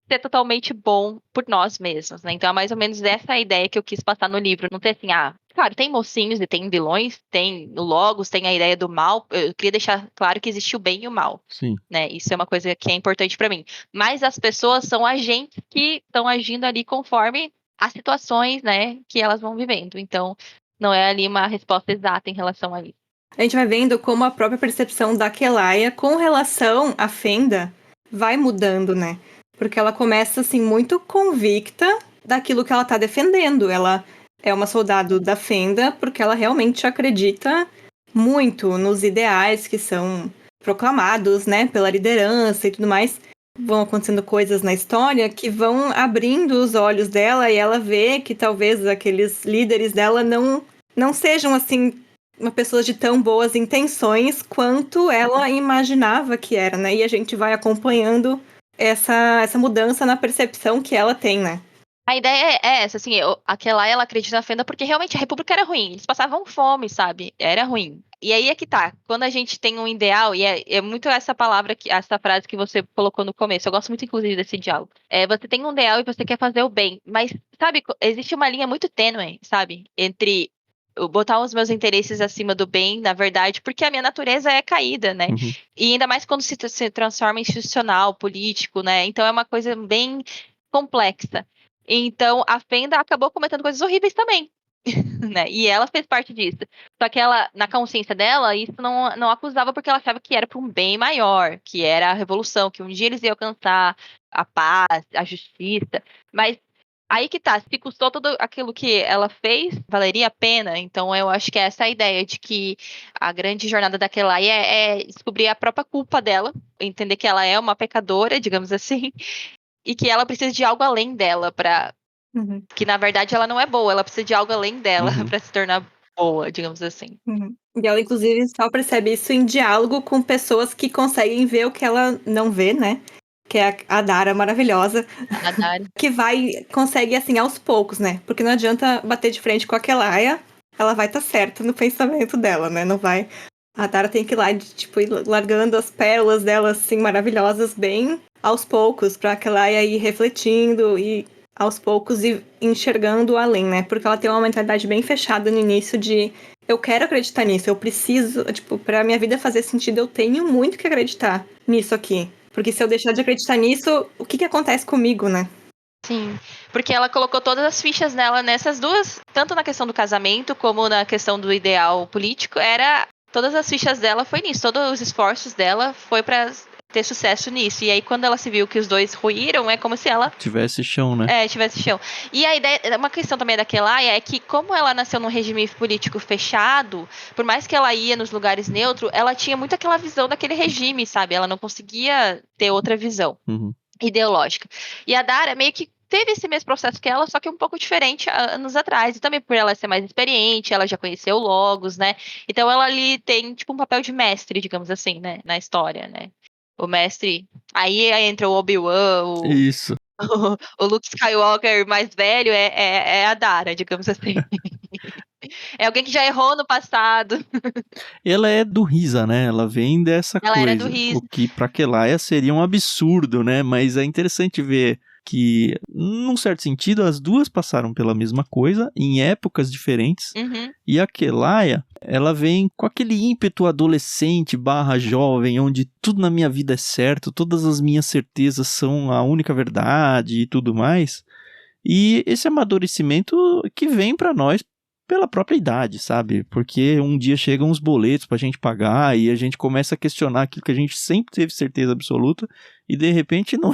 ser totalmente bom por nós mesmos, né? Então é mais ou menos essa a ideia que eu quis passar no livro. Não ter assim, claro, tem mocinhos e tem vilões, tem o Logos, tem a ideia do mal. Eu queria deixar claro que existe o bem e o mal. Sim. Né? Isso é uma coisa que é importante para mim. Mas as pessoas são agentes que estão agindo ali conforme as situações, né, que elas vão vivendo. Então, não é ali uma resposta exata em relação a isso. A gente vai vendo como a própria percepção da Kelaia com relação à Fenda vai mudando, né? Porque ela começa, assim, muito convicta daquilo que ela tá defendendo. Ela é uma soldado da Fenda porque ela realmente acredita muito nos ideais que são proclamados, né, pela liderança e tudo mais. Vão acontecendo coisas na história que vão abrindo os olhos dela e ela vê que talvez aqueles líderes dela não sejam, assim, uma pessoa de tão boas intenções quanto ela imaginava que era, né? E a gente vai acompanhando essa mudança na percepção que ela tem, né? A ideia é essa, assim, aquela ela acredita na Fenda porque realmente a República era ruim, eles passavam fome, sabe? Era ruim. E aí é que tá, quando a gente tem um ideal, e é muito essa palavra, essa frase que você colocou no começo, eu gosto muito, inclusive, desse diálogo. Você tem um ideal e você quer fazer o bem, mas, sabe, existe uma linha muito tênue, sabe? Entre eu botar os meus interesses acima do bem, na verdade, porque a minha natureza é caída, né? Uhum. E ainda mais quando se transforma em institucional, político, né? Então é uma coisa bem complexa. Então, a Fenda acabou cometendo coisas horríveis também, né? E ela fez parte disso. Só que ela, na consciência dela, isso não acusava porque ela achava que era para um bem maior, que era a revolução, que um dia eles iam alcançar a paz, a justiça. Mas aí que tá, se custou tudo aquilo que ela fez, valeria a pena. Então, eu acho que é essa a ideia de que a grande jornada daquela é descobrir a própria culpa dela, entender que ela é uma pecadora, digamos assim, e que ela precisa de algo além dela para Uhum, que na verdade ela não é boa, ela precisa de algo além dela Uhum. para se tornar boa, digamos assim. uhum. E ela, inclusive, só percebe isso em diálogo com pessoas que conseguem ver o que ela não vê, né? Que é a Dara maravilhosa, A Dari. que consegue, assim, aos poucos, né? Porque não adianta bater de frente com a Kelaia, ela vai estar certa no pensamento dela, né? Não vai. A Dara tem que ir lá, tipo, ir largando as pérolas dela, assim, maravilhosas, bem aos poucos, pra Kelaia ir refletindo e aos poucos ir enxergando além, né? Porque ela tem uma mentalidade bem fechada no início de eu quero acreditar nisso, eu preciso, tipo, pra minha vida fazer sentido, eu tenho muito que acreditar nisso aqui. Porque se eu deixar de acreditar nisso, o que acontece comigo, né? Sim, porque ela colocou todas as fichas nela nessas duas, tanto na questão do casamento como na questão do ideal político, todas as fichas dela foi nisso, todos os esforços dela foi para ter sucesso nisso. E aí quando ela se viu que os dois ruíram, é como se ela Tivesse chão, né? tivesse chão. E a ideia, uma questão também daquela é que, como ela nasceu num regime político fechado, por mais que ela ia nos lugares neutros, ela tinha muito aquela visão daquele regime, sabe? Ela não conseguia ter outra visão Uhum. ideológica. E a Dara meio que teve esse mesmo processo que ela, só que um pouco diferente há anos atrás. E também por ela ser mais experiente, ela já conheceu o Logos, né? Então ela ali tem, tipo, um papel de mestre, digamos assim, né? Na história, né? O mestre. Aí entra o Obi-Wan, Isso. o Luke Skywalker mais velho é a Dara, digamos assim. É alguém que já errou no passado. Ela é do Risa, né? Ela vem dessa Ela era do coisa. Riz. O que pra Kelaia seria um absurdo, né? Mas é interessante ver que, num certo sentido, as duas passaram pela mesma coisa, em épocas diferentes. Uhum. E a Kelaia, ela vem com aquele ímpeto adolescente barra jovem, onde tudo na minha vida é certo, todas as minhas certezas são a única verdade e tudo mais. E esse amadurecimento que vem pra nós pela própria idade, sabe? Porque um dia chegam os boletos pra gente pagar e a gente começa a questionar aquilo que a gente sempre teve certeza absoluta e de repente não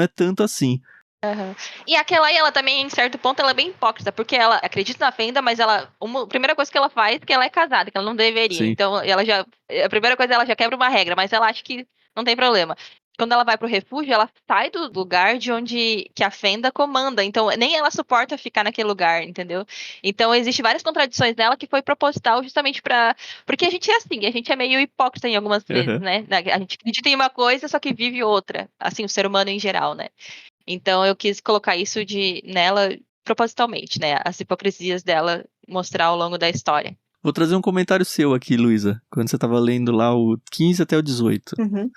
é tanto assim. Uhum. E aquela aí, ela também, em certo ponto, ela é bem hipócrita, porque ela acredita na Fenda, mas a primeira coisa que ela faz é que ela é casada, que ela não deveria. Sim. Então, a primeira coisa, ela já quebra uma regra, mas ela acha que não tem problema. Quando ela vai pro refúgio, ela sai do lugar de onde que a Fenda comanda, então nem ela suporta ficar naquele lugar, entendeu? Então, existe várias contradições dela que foi proposital justamente porque a gente é assim, a gente é meio hipócrita em algumas vezes, Uhum. né? A gente acredita em uma coisa, só que vive outra, assim, o ser humano em geral, né? Então eu quis colocar isso nela propositalmente, né? As hipocrisias dela mostrar ao longo da história. Vou trazer um comentário seu aqui, Luísa, quando você estava lendo lá o 15 até o 18. Uhum.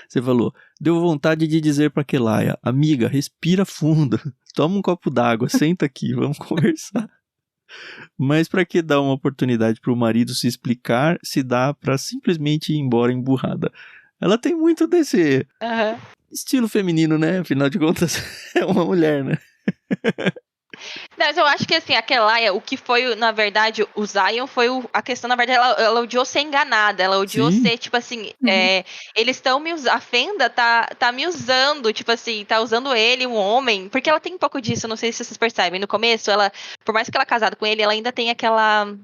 Você falou, deu vontade de dizer pra Kelaia, amiga, respira fundo, toma um copo d'água, senta aqui, vamos conversar. Mas pra que dar uma oportunidade pro marido se explicar se dá pra simplesmente ir embora emburrada? Ela tem muito desse Aham. estilo feminino, né? Afinal de contas, é uma mulher, né? Não, mas eu acho que assim, a Kelaia, o que foi, na verdade, o Zion foi a questão, na verdade, ela odiou ser enganada, ela odiou Sim. ser, tipo assim, Uhum. eles estão me usando, a Fenda tá me usando, tipo assim, tá usando ele, um homem, porque ela tem um pouco disso, não sei se vocês percebem, no começo, ela, por mais que ela é casada com ele, ela ainda tem aquela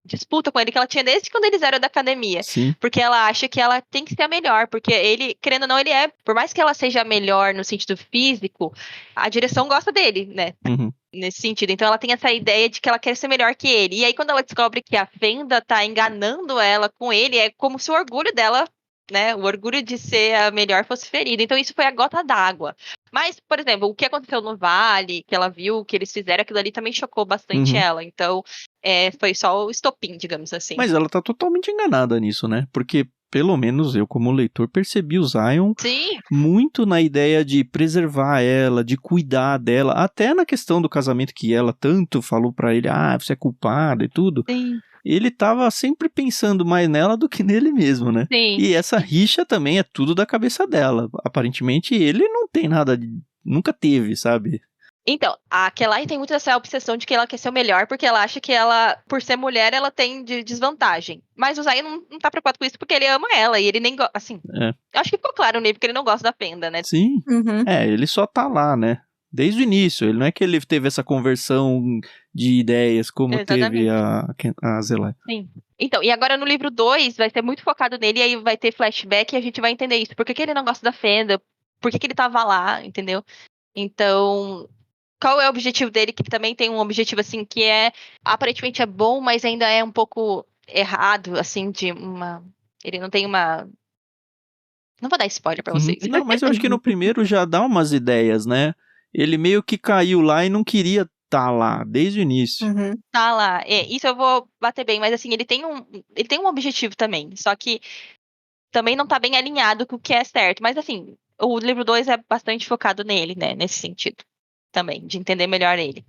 disputa com ele que ela tinha desde quando eles eram da academia. Sim. Porque ela acha que ela tem que ser a melhor. Porque ele, querendo ou não, ele é. Por mais que ela seja a melhor no sentido físico, a direção gosta dele, né? Uhum. Nesse sentido. Então ela tem essa ideia de que ela quer ser melhor que ele. E aí, quando ela descobre que a Fenda tá enganando ela com ele, é como se o orgulho dela né, o orgulho de ser a melhor fosse ferido. Então isso foi a gota d'água. Mas, por exemplo, o que aconteceu no Vale, que ela viu, que eles fizeram, aquilo ali também chocou bastante Uhum. ela. Então, foi só o estopim, digamos assim. Mas ela tá totalmente enganada nisso, né? Porque, pelo menos eu, como leitor, percebi o Zion Sim, muito na ideia de preservar ela, de cuidar dela, até na questão do casamento que ela tanto falou pra ele, você é culpada e tudo. sim, Ele tava sempre pensando mais nela do que nele mesmo, né? sim. E essa rixa também é tudo da cabeça dela. Aparentemente ele não tem nada, nunca teve, sabe? Então, a Kelai tem muito essa obsessão de que ela quer ser o melhor, porque ela acha que ela, por ser mulher, ela tem desvantagem. Mas o Zay não tá preocupado com isso, porque ele ama ela, e ele nem gosta, assim... É. Eu acho que ficou claro nele, porque ele não gosta da Fenda, né? Sim. Uhum. Ele só tá lá, né? Desde o início. Ele não é que ele teve essa conversão de ideias como Exatamente. teve a Zelai. Sim. Então, e agora no livro 2 vai ser muito focado nele, e aí vai ter flashback e a gente vai entender isso. Por que ele não gosta da Fenda? Por que ele tava lá, entendeu? Então, qual é o objetivo dele? Que também tem um objetivo, assim, que aparentemente é bom, mas ainda é um pouco errado, assim, ele não tem uma... Não vou dar spoiler pra vocês. Não, mas eu acho que no primeiro já dá umas ideias, né? Ele meio que caiu lá e não queria estar lá, desde o início. Uhum. Tá lá. Isso eu vou bater bem, mas assim, ele tem um objetivo também. Só que também não tá bem alinhado com o que é certo. Mas assim, o livro 2 é bastante focado nele, né? Nesse sentido. Também, de entender melhor ele.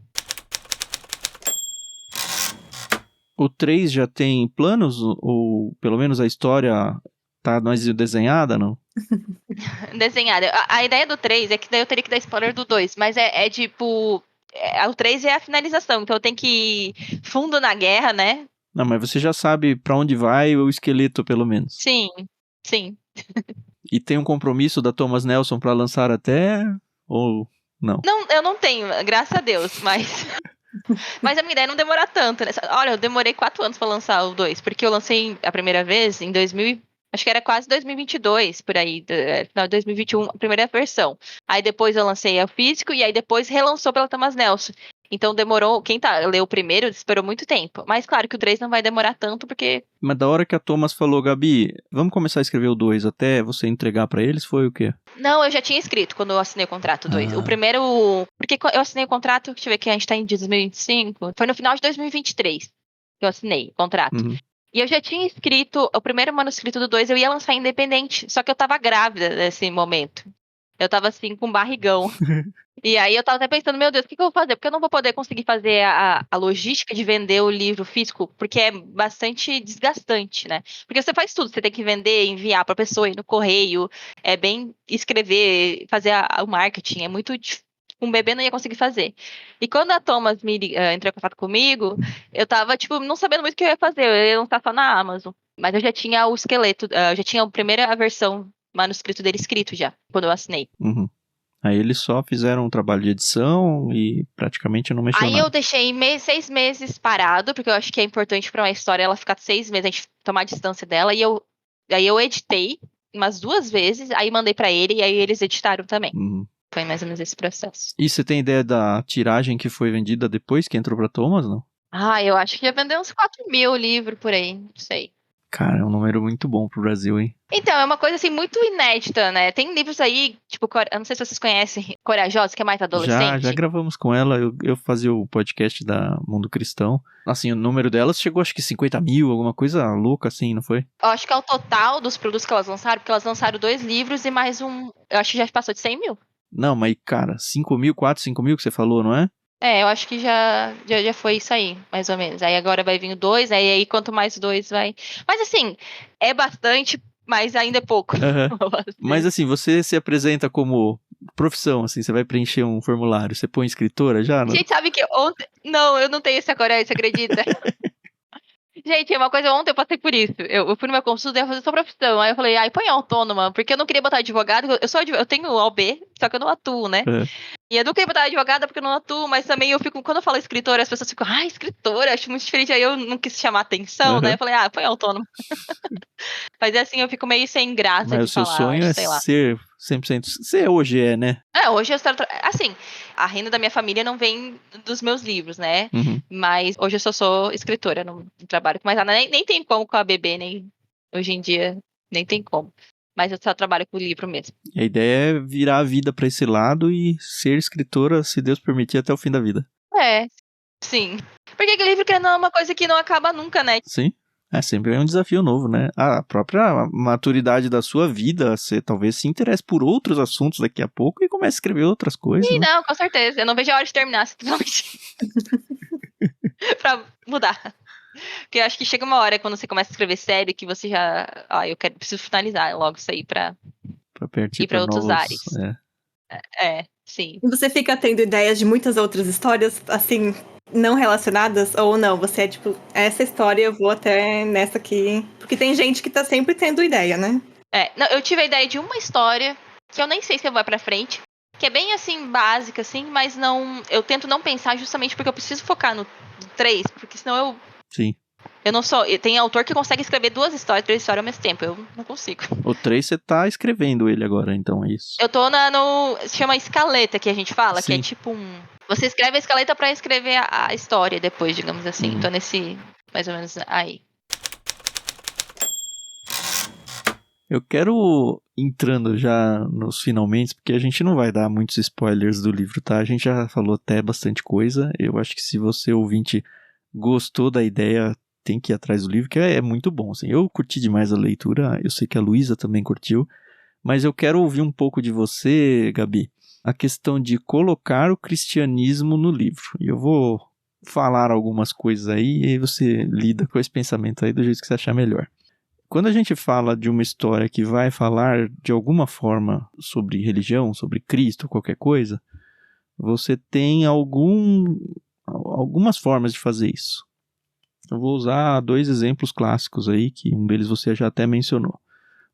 O 3 já tem planos? Ou pelo menos a história tá mais desenhada, não? Desenhado. A ideia do 3 é que daí eu teria que dar spoiler do 2, mas é tipo. O 3 é a finalização, então eu tenho que ir fundo na guerra, né? Não, mas você já sabe pra onde vai o esqueleto, pelo menos. Sim, sim. E tem um compromisso da Thomas Nelson pra lançar até... Ou não? Não, eu não tenho, graças a Deus, mas. Mas a minha ideia é não demorar tanto, né? Olha, eu demorei 4 anos pra lançar o 2, porque eu lancei a primeira vez em 2000. Acho que era quase 2022, por aí, final de 2021, a primeira versão. Aí depois eu lancei o físico e aí depois relançou pela Thomas Nelson. Então demorou, quem leu o primeiro esperou muito tempo. Mas claro que o 3 não vai demorar tanto, porque... Mas da hora que a Thomas falou, Gabi, vamos começar a escrever o 2 até você entregar pra eles, foi o quê? Não, eu já tinha escrito quando eu assinei o contrato 2. O primeiro... Porque eu assinei o contrato, deixa eu ver que a gente tá em 2025. Foi no final de 2023 que eu assinei o contrato. Uhum. E eu já tinha escrito, o primeiro manuscrito do 2 eu ia lançar independente, só que eu tava grávida nesse momento. Eu tava assim, com barrigão. E aí eu tava até pensando, meu Deus, o que eu vou fazer? Porque eu não vou poder conseguir fazer a logística de vender o livro físico, porque é bastante desgastante, né? Porque você faz tudo, você tem que vender, enviar pra pessoa, ir no correio, bem escrever, fazer o marketing, é muito difícil. Um bebê não ia conseguir fazer. E quando a Thomas entrou em contato comigo, eu tava, tipo, não sabendo muito o que eu ia fazer. Eu ia lançar só na Amazon. Mas eu já tinha o esqueleto, eu já tinha a primeira versão manuscrito dele escrito já, quando eu assinei. Uhum. Aí eles só fizeram um trabalho de edição e praticamente não mexeu Aí nada. eu deixei 6 meses parado, porque eu acho que é importante pra uma história ela ficar 6 meses, a gente tomar distância dela. E aí eu editei umas 2 vezes, aí mandei pra ele e aí eles editaram também. Uhum. Foi mais ou menos esse processo. E você tem ideia da tiragem que foi vendida depois que entrou pra Thomas, não? Eu acho que já vendeu uns 4.000 livros por aí, não sei. Cara, é um número muito bom pro Brasil, hein? Então, é uma coisa assim muito inédita, né? Tem livros aí, tipo, eu não sei se vocês conhecem Corajosa, que é mais adolescente. Já gravamos com ela, eu fazia o podcast da Mundo Cristão. Assim, o número delas chegou acho que 50 mil, alguma coisa louca assim, não foi? Eu acho que é o total dos produtos que elas lançaram, porque elas lançaram 2 livros e mais um, eu acho que já passou de 100 mil. Não, mas cara, 5 mil, 5 mil que você falou, não é? Eu acho que já foi isso aí, mais ou menos. Aí agora vai vir o 2, aí quanto mais 2 vai... Mas assim, é bastante, mas ainda é pouco. Uhum. Mas assim, você se apresenta como profissão, assim, você vai preencher um formulário, você põe escritora já, não? Gente, sabe que ontem... Não, eu não tenho essa coragem, você acredita? Gente, uma coisa, ontem eu passei por isso. Eu fui no meu consulta e ia fazer sua profissão. Aí eu falei, põe autônoma, porque eu não queria botar advogado. Eu tenho OAB, só que eu não atuo, né? E eu não queria botar advogada porque eu não atuo, mas também eu fico, quando eu falo escritora, as pessoas ficam, escritora, acho muito diferente. Aí eu não quis chamar atenção, né? Eu falei, põe autônoma. Mas assim, eu fico meio sem graça mas de falar, o seu sonho sei lá. ser 100%. Você hoje é, né? Hoje eu estou... Assim, a renda da minha família não vem dos meus livros, né? Uhum. Mas hoje eu só sou escritora, não trabalho com mais nada. Nem tem como com a bebê, nem hoje em dia, nem tem como. Mas eu só trabalho com o livro mesmo. A ideia é virar a vida pra esse lado e ser escritora, se Deus permitir, até o fim da vida. É, sim. Porque livro que não é uma coisa que não acaba nunca, né? Sim. Sempre é um desafio novo, né? A própria maturidade da sua vida, você talvez se interesse por outros assuntos daqui a pouco e comece a escrever outras coisas. Sim, né? não, com certeza. Eu não vejo a hora de terminar, simplesmente. Pra mudar. Porque eu acho que chega uma hora quando você começa a escrever sério que você já. Preciso finalizar logo isso aí pra Partir ir pra outros novos, ares. Sim. E você fica tendo ideias de muitas outras histórias, assim, não relacionadas? Ou não? Você é tipo, essa história eu vou até nessa aqui. Porque tem gente que tá sempre tendo ideia, né? Não, eu tive a ideia de uma história que eu nem sei se eu vou pra frente. Que é bem assim, básica, assim, mas não. Eu tento não pensar justamente porque eu preciso focar no 3, porque senão eu. Sim. Eu não sou. Tem autor que consegue escrever 2 histórias, 3 histórias ao mesmo tempo. Eu não consigo. O 3 você tá escrevendo ele agora, então é isso. Eu tô no. Se chama escaleta que a gente fala, Sim. que é tipo um. Você escreve a escaleta pra escrever a história depois, digamos assim. Tô nesse. Mais ou menos aí. Eu quero, entrando já nos finalmente, porque a gente não vai dar muitos spoilers do livro, tá? A gente já falou até bastante coisa. Eu acho que se você, ouvinte, gostou da ideia, tem que ir atrás do livro, que é muito bom. Assim. Eu curti demais a leitura, eu sei que a Luísa também curtiu, mas eu quero ouvir um pouco de você, Gabi, a questão de colocar o cristianismo no livro. E eu vou falar algumas coisas aí, e aí você lida com esse pensamento aí do jeito que você achar melhor. Quando a gente fala de uma história que vai falar de alguma forma sobre religião, sobre Cristo, qualquer coisa, você tem algumas formas de fazer isso. Eu vou usar 2 exemplos clássicos aí, que um deles você já até mencionou.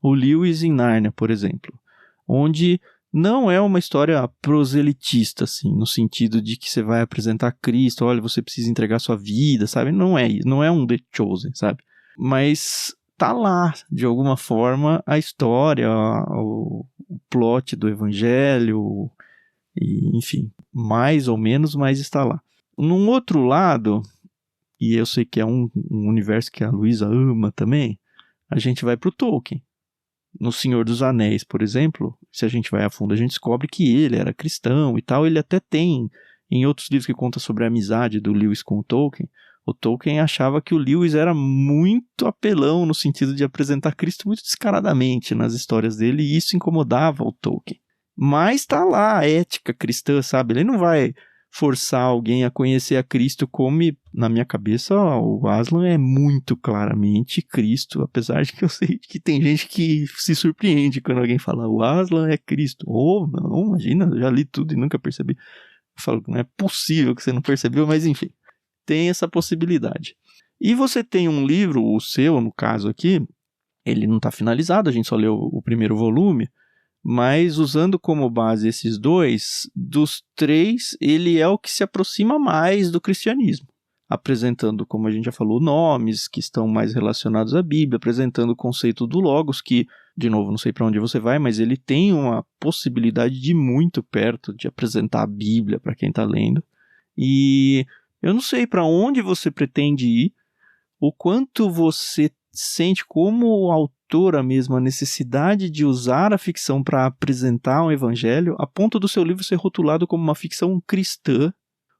O Lewis em Nárnia, por exemplo, onde não é uma história proselitista, assim, no sentido de que você vai apresentar Cristo, olha, você precisa entregar sua vida, sabe? Não é um The Chosen, sabe? Mas tá lá, de alguma forma, a história, o plot do evangelho, e, enfim, mais ou menos, mas está lá. Num outro lado, e eu sei que é um universo que a Luísa ama também, a gente vai pro Tolkien. No Senhor dos Anéis, por exemplo, se a gente vai a fundo, a gente descobre que ele era cristão e tal. Ele até tem, em outros livros que conta sobre a amizade do Lewis com o Tolkien achava que o Lewis era muito apelão no sentido de apresentar Cristo muito descaradamente nas histórias dele, e isso incomodava o Tolkien. Mas tá lá a ética cristã, sabe? Ele não vai forçar alguém a conhecer a Cristo como, na minha cabeça, o Aslan é muito claramente Cristo, apesar de que eu sei que tem gente que se surpreende quando alguém fala o Aslan é Cristo. Não, imagina, eu já li tudo e nunca percebi. Eu falo, não é possível que você não percebeu, mas enfim, tem essa possibilidade. E você tem um livro, o seu, no caso aqui, ele não está finalizado, a gente só leu o primeiro volume, mas usando como base esses 2, dos 3, ele é o que se aproxima mais do cristianismo. Apresentando, como a gente já falou, nomes que estão mais relacionados à Bíblia, apresentando o conceito do Logos, que, de novo, não sei para onde você vai, mas ele tem uma possibilidade de ir muito perto de apresentar a Bíblia para quem está lendo. E eu não sei para onde você pretende ir, o quanto você sente como autora mesmo a necessidade de usar a ficção para apresentar um evangelho, a ponto do seu livro ser rotulado como uma ficção cristã,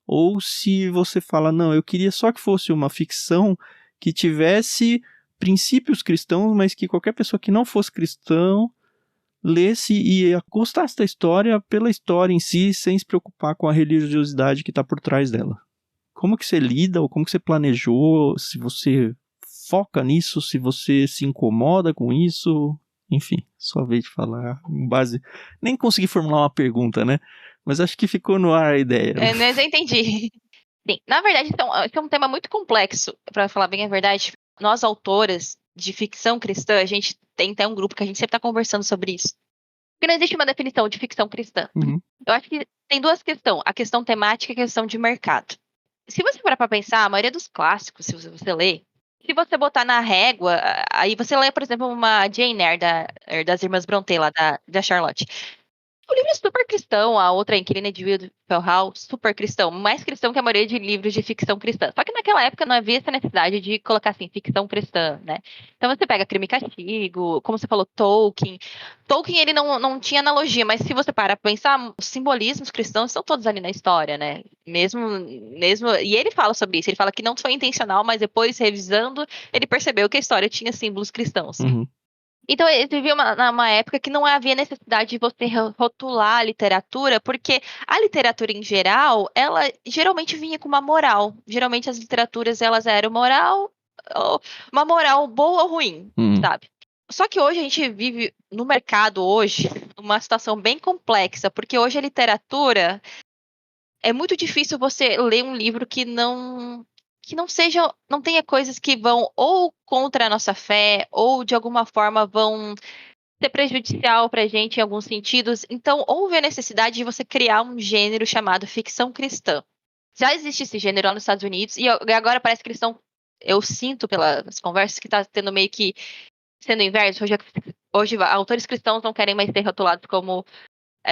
ou se você fala, não, eu queria só que fosse uma ficção que tivesse princípios cristãos, mas que qualquer pessoa que não fosse cristão lesse e gostasse da história pela história em si, sem se preocupar com a religiosidade que está por trás dela. Como que você lida, ou como que você planejou, se você foca nisso, se você se incomoda com isso, enfim, só vez de falar em base... Nem consegui formular uma pergunta, né? Mas acho que ficou no ar a ideia. Mas eu entendi. Sim, na verdade, então, esse é um tema muito complexo, para falar bem a verdade. Nós, autoras de ficção cristã, a gente tem até um grupo que a gente sempre está conversando sobre isso. Porque não existe uma definição de ficção cristã. Uhum. Eu acho que tem 2 questões, a questão temática e a questão de mercado. Se você parar para pensar, a maioria dos clássicos, se você lê, se você botar na régua, aí você lê, por exemplo, uma Jane Eyre das Irmãs Brontë, lá da Charlotte. O livro é super cristão, a outra, Inquilina de Wilhelm, super cristão, mais cristão que a maioria de livros de ficção cristã. Só que naquela época não havia essa necessidade de colocar assim, ficção cristã, né? Então você pega Crime e Castigo, como você falou, Tolkien. Tolkien, ele não tinha analogia, mas se você parar pra pensar, os simbolismos cristãos estão todos ali na história, né? Mesmo, e ele fala sobre isso, ele fala que não foi intencional, mas depois, revisando, ele percebeu que a história tinha símbolos cristãos. Uhum. Então, ele vivia numa época que não havia necessidade de você rotular a literatura, porque a literatura em geral, ela geralmente vinha com uma moral. Geralmente as literaturas, elas eram moral, uma moral boa ou ruim, Uhum. sabe? Só que hoje a gente vive no mercado hoje uma situação bem complexa, porque hoje a literatura é muito difícil você ler um livro que não tenha coisas que vão ou contra a nossa fé, ou de alguma forma vão ser prejudicial pra gente em alguns sentidos. Então, houve a necessidade de você criar um gênero chamado ficção cristã. Já existe esse gênero lá nos Estados Unidos, e agora parece que eles estão. Eu sinto pelas conversas que está tendo meio que sendo inverso. Hoje autores cristãos não querem mais ser rotulados como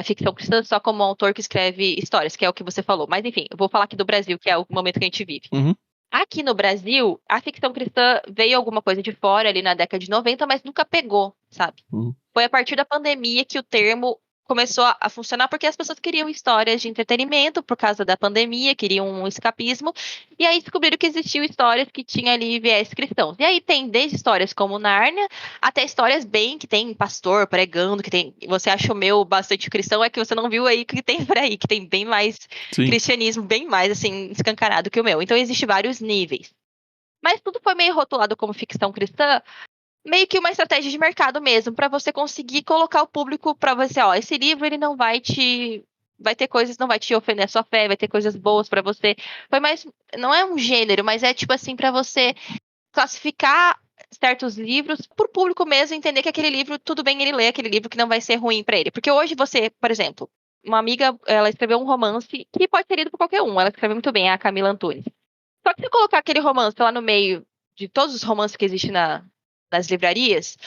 ficção cristã, só como um autor que escreve histórias, que é o que você falou. Mas enfim, eu vou falar aqui do Brasil, que é o momento que a gente vive. Uhum. Aqui no Brasil, a ficção cristã veio alguma coisa de fora ali na década de 90, mas nunca pegou, sabe? Uhum. Foi a partir da pandemia que o termo começou a funcionar, porque as pessoas queriam histórias de entretenimento por causa da pandemia, queriam um escapismo, e aí descobriram que existiam histórias que tinham ali viés cristãos. E aí tem desde histórias como Nárnia, até histórias bem que tem pastor pregando, que tem. Você acha o meu bastante cristão, é que você não viu aí que tem por aí, que tem bem mais Sim. cristianismo, bem mais assim, escancarado que o meu. Então existe vários níveis. Mas tudo foi meio rotulado como ficção cristã, meio que uma estratégia de mercado mesmo, para você conseguir colocar o público para você, ó, esse livro ele não vai ter coisas, não vai te ofender a sua fé, vai ter coisas boas para você. Foi mais, não é um gênero, mas é tipo assim para você classificar certos livros por público mesmo, entender que aquele livro, tudo bem ele ler aquele livro que não vai ser ruim para ele. Porque hoje você, por exemplo, uma amiga, ela escreveu um romance que pode ser lido por qualquer um, ela escreveu muito bem, a Camila Antunes. Só que se colocar aquele romance lá no meio de todos os romances que existem nas livrarias,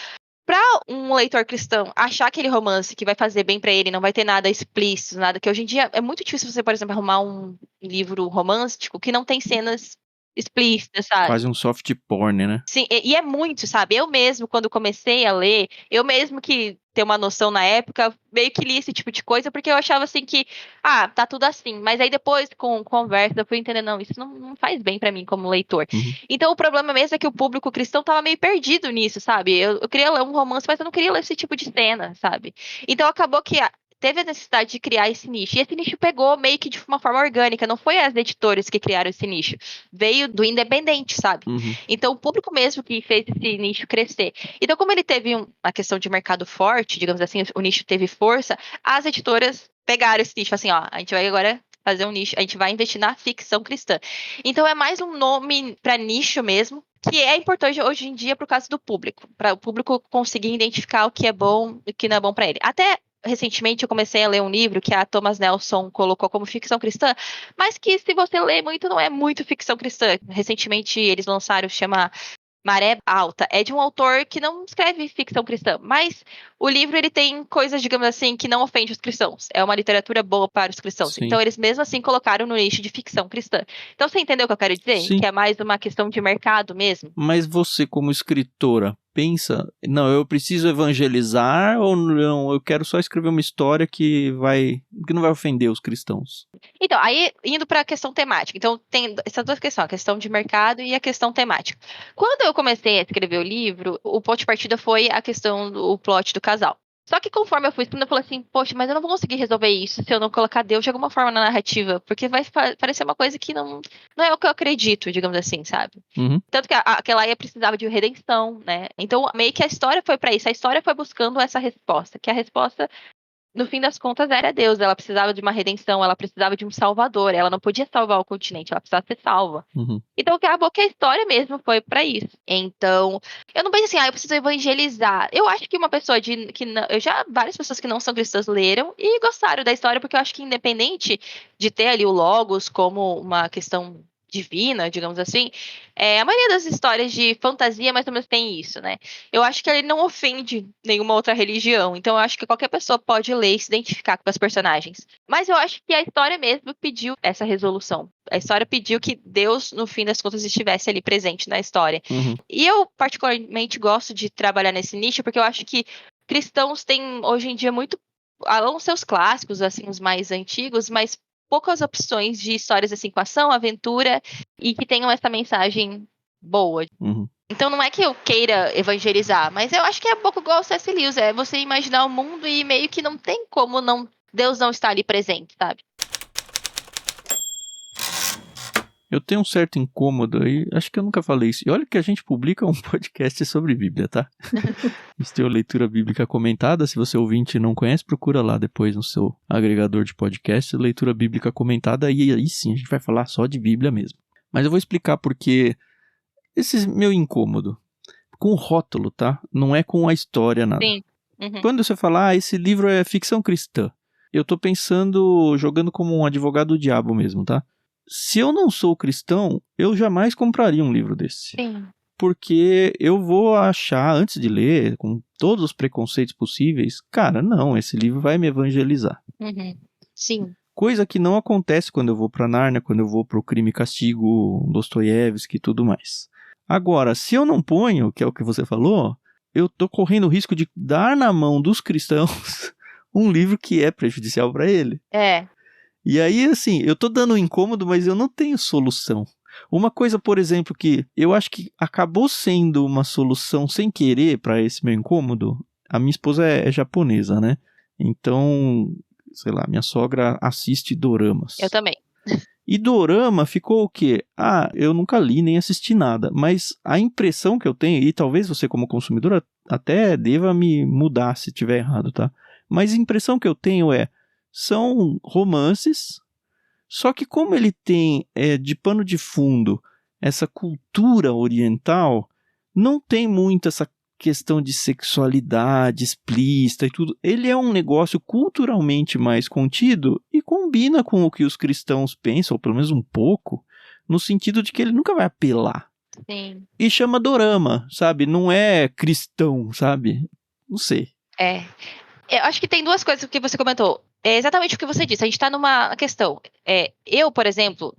para um leitor cristão achar aquele romance que vai fazer bem para ele, não vai ter nada explícito, nada que hoje em dia é muito difícil você, por exemplo, arrumar um livro romântico que não tem cenas explícitas, sabe? Quase um soft porn, né? Sim, e é muito, sabe? Eu mesmo, quando comecei a ler, eu mesmo que ter uma noção na época, meio que li esse tipo de coisa, porque eu achava assim que, tá tudo assim. Mas aí depois, com conversa, eu fui entendendo, não, isso não faz bem pra mim como leitor. Uhum. Então o problema mesmo é que o público cristão tava meio perdido nisso, sabe? Eu queria ler um romance, mas eu não queria ler esse tipo de cena, sabe? Então acabou que teve a necessidade de criar esse nicho. E esse nicho pegou meio que de uma forma orgânica. Não foi as editoras que criaram esse nicho. Veio do independente, sabe? Uhum. Então, o público mesmo que fez esse nicho crescer. Então, como ele teve uma questão de mercado forte, digamos assim, o nicho teve força, as editoras pegaram esse nicho, assim, ó, a gente vai agora fazer um nicho, a gente vai investir na ficção cristã. Então, é mais um nome para nicho mesmo, que é importante hoje em dia por causa do público, para o público conseguir identificar o que é bom e o que não é bom para ele. Até recentemente eu comecei a ler um livro que a Thomas Nelson colocou como ficção cristã, mas que se você lê muito, não é muito ficção cristã. Recentemente eles lançaram, chama Maré Alta. É de um autor que não escreve ficção cristã, mas o livro ele tem coisas, digamos assim, que não ofende os cristãos. É uma literatura boa para os cristãos. Sim. Então eles mesmo assim colocaram no nicho de ficção cristã. Então você entendeu o que eu quero dizer? Sim. Que é mais uma questão de mercado mesmo? Mas você, como escritora, pensa, não, eu preciso evangelizar ou não, eu quero só escrever uma história que não vai ofender os cristãos. Então, aí indo para a questão temática. Então, tem essas duas questões, a questão de mercado e a questão temática. Quando eu comecei a escrever o livro, o ponto de partida foi a questão do plot do casal. Só que conforme eu fui estudando, eu falei assim, poxa, mas eu não vou conseguir resolver isso se eu não colocar Deus de alguma forma na narrativa, porque vai parecer uma coisa que não é o que eu acredito, digamos assim, sabe? Uhum. Tanto que aquela aí precisava de redenção, né? Então, meio que a história foi para isso. A história foi buscando essa resposta, que a resposta no fim das contas era Deus, ela precisava de uma redenção, ela precisava de um salvador, ela não podia salvar o continente, ela precisava ser salva. Uhum. Então acabou que a história mesmo foi pra isso. Então, eu não pensei assim, eu preciso evangelizar. Eu acho que uma pessoa várias pessoas que não são cristãs leram e gostaram da história, porque eu acho que independente de ter ali o Logos como uma questão divina, digamos assim, a maioria das histórias de fantasia mais ou menos tem isso, né? Eu acho que ele não ofende nenhuma outra religião, então eu acho que qualquer pessoa pode ler e se identificar com os personagens. Mas eu acho que a história mesmo pediu essa resolução. A história pediu que Deus, no fim das contas, estivesse ali presente na história. Uhum. E eu, particularmente, gosto de trabalhar nesse nicho, porque eu acho que cristãos têm, hoje em dia, muito, além dos seus clássicos, assim, os mais antigos, mas poucas opções de histórias assim com ação, aventura e que tenham essa mensagem boa. Uhum. Então não é que eu queira evangelizar, mas eu acho que é um pouco igual o C.S. Lewis, é você imaginar o mundo e meio que não tem como Deus não estar ali presente, sabe? Eu tenho um certo incômodo aí, acho que eu nunca falei isso. E olha que a gente publica um podcast sobre Bíblia, tá? A gente tem a leitura bíblica comentada, se você ouvinte não conhece, procura lá depois no seu agregador de podcast, leitura bíblica comentada, e aí sim a gente vai falar só de Bíblia mesmo. Mas eu vou explicar porque esse meu incômodo, com o rótulo, tá? Não é com a história, nada. Sim. Uhum. Quando você fala, esse livro é ficção cristã, eu tô pensando, jogando como um advogado do diabo mesmo, tá? Se eu não sou cristão, eu jamais compraria um livro desse. Sim. Porque eu vou achar, antes de ler, com todos os preconceitos possíveis, cara, não, esse livro vai me evangelizar. Uhum. Sim. Coisa que não acontece quando eu vou pra Nárnia, quando eu vou pro Crime e Castigo, Dostoiévski e tudo mais. Agora, se eu não ponho, que é o que você falou, eu tô correndo o risco de dar na mão dos cristãos um livro que é prejudicial pra ele. E aí, assim, eu tô dando um incômodo, mas eu não tenho solução. Uma coisa, por exemplo, que eu acho que acabou sendo uma solução sem querer para esse meu incômodo, a minha esposa é japonesa, né? Então, sei lá, minha sogra assiste doramas. Eu também. E dorama ficou o quê? Eu nunca li nem assisti nada, mas a impressão que eu tenho, e talvez você como consumidora até deva me mudar se tiver errado, tá? Mas a impressão que eu tenho são romances, só que como ele tem de pano de fundo essa cultura oriental, não tem muito essa questão de sexualidade explícita e tudo. Ele é um negócio culturalmente mais contido e combina com o que os cristãos pensam, ou pelo menos um pouco, no sentido de que ele nunca vai apelar. Sim. E chama dorama, sabe? Não é cristão, sabe? Não sei. Eu acho que tem duas coisas que você comentou. É exatamente o que você disse. A gente está numa questão. Eu, por exemplo,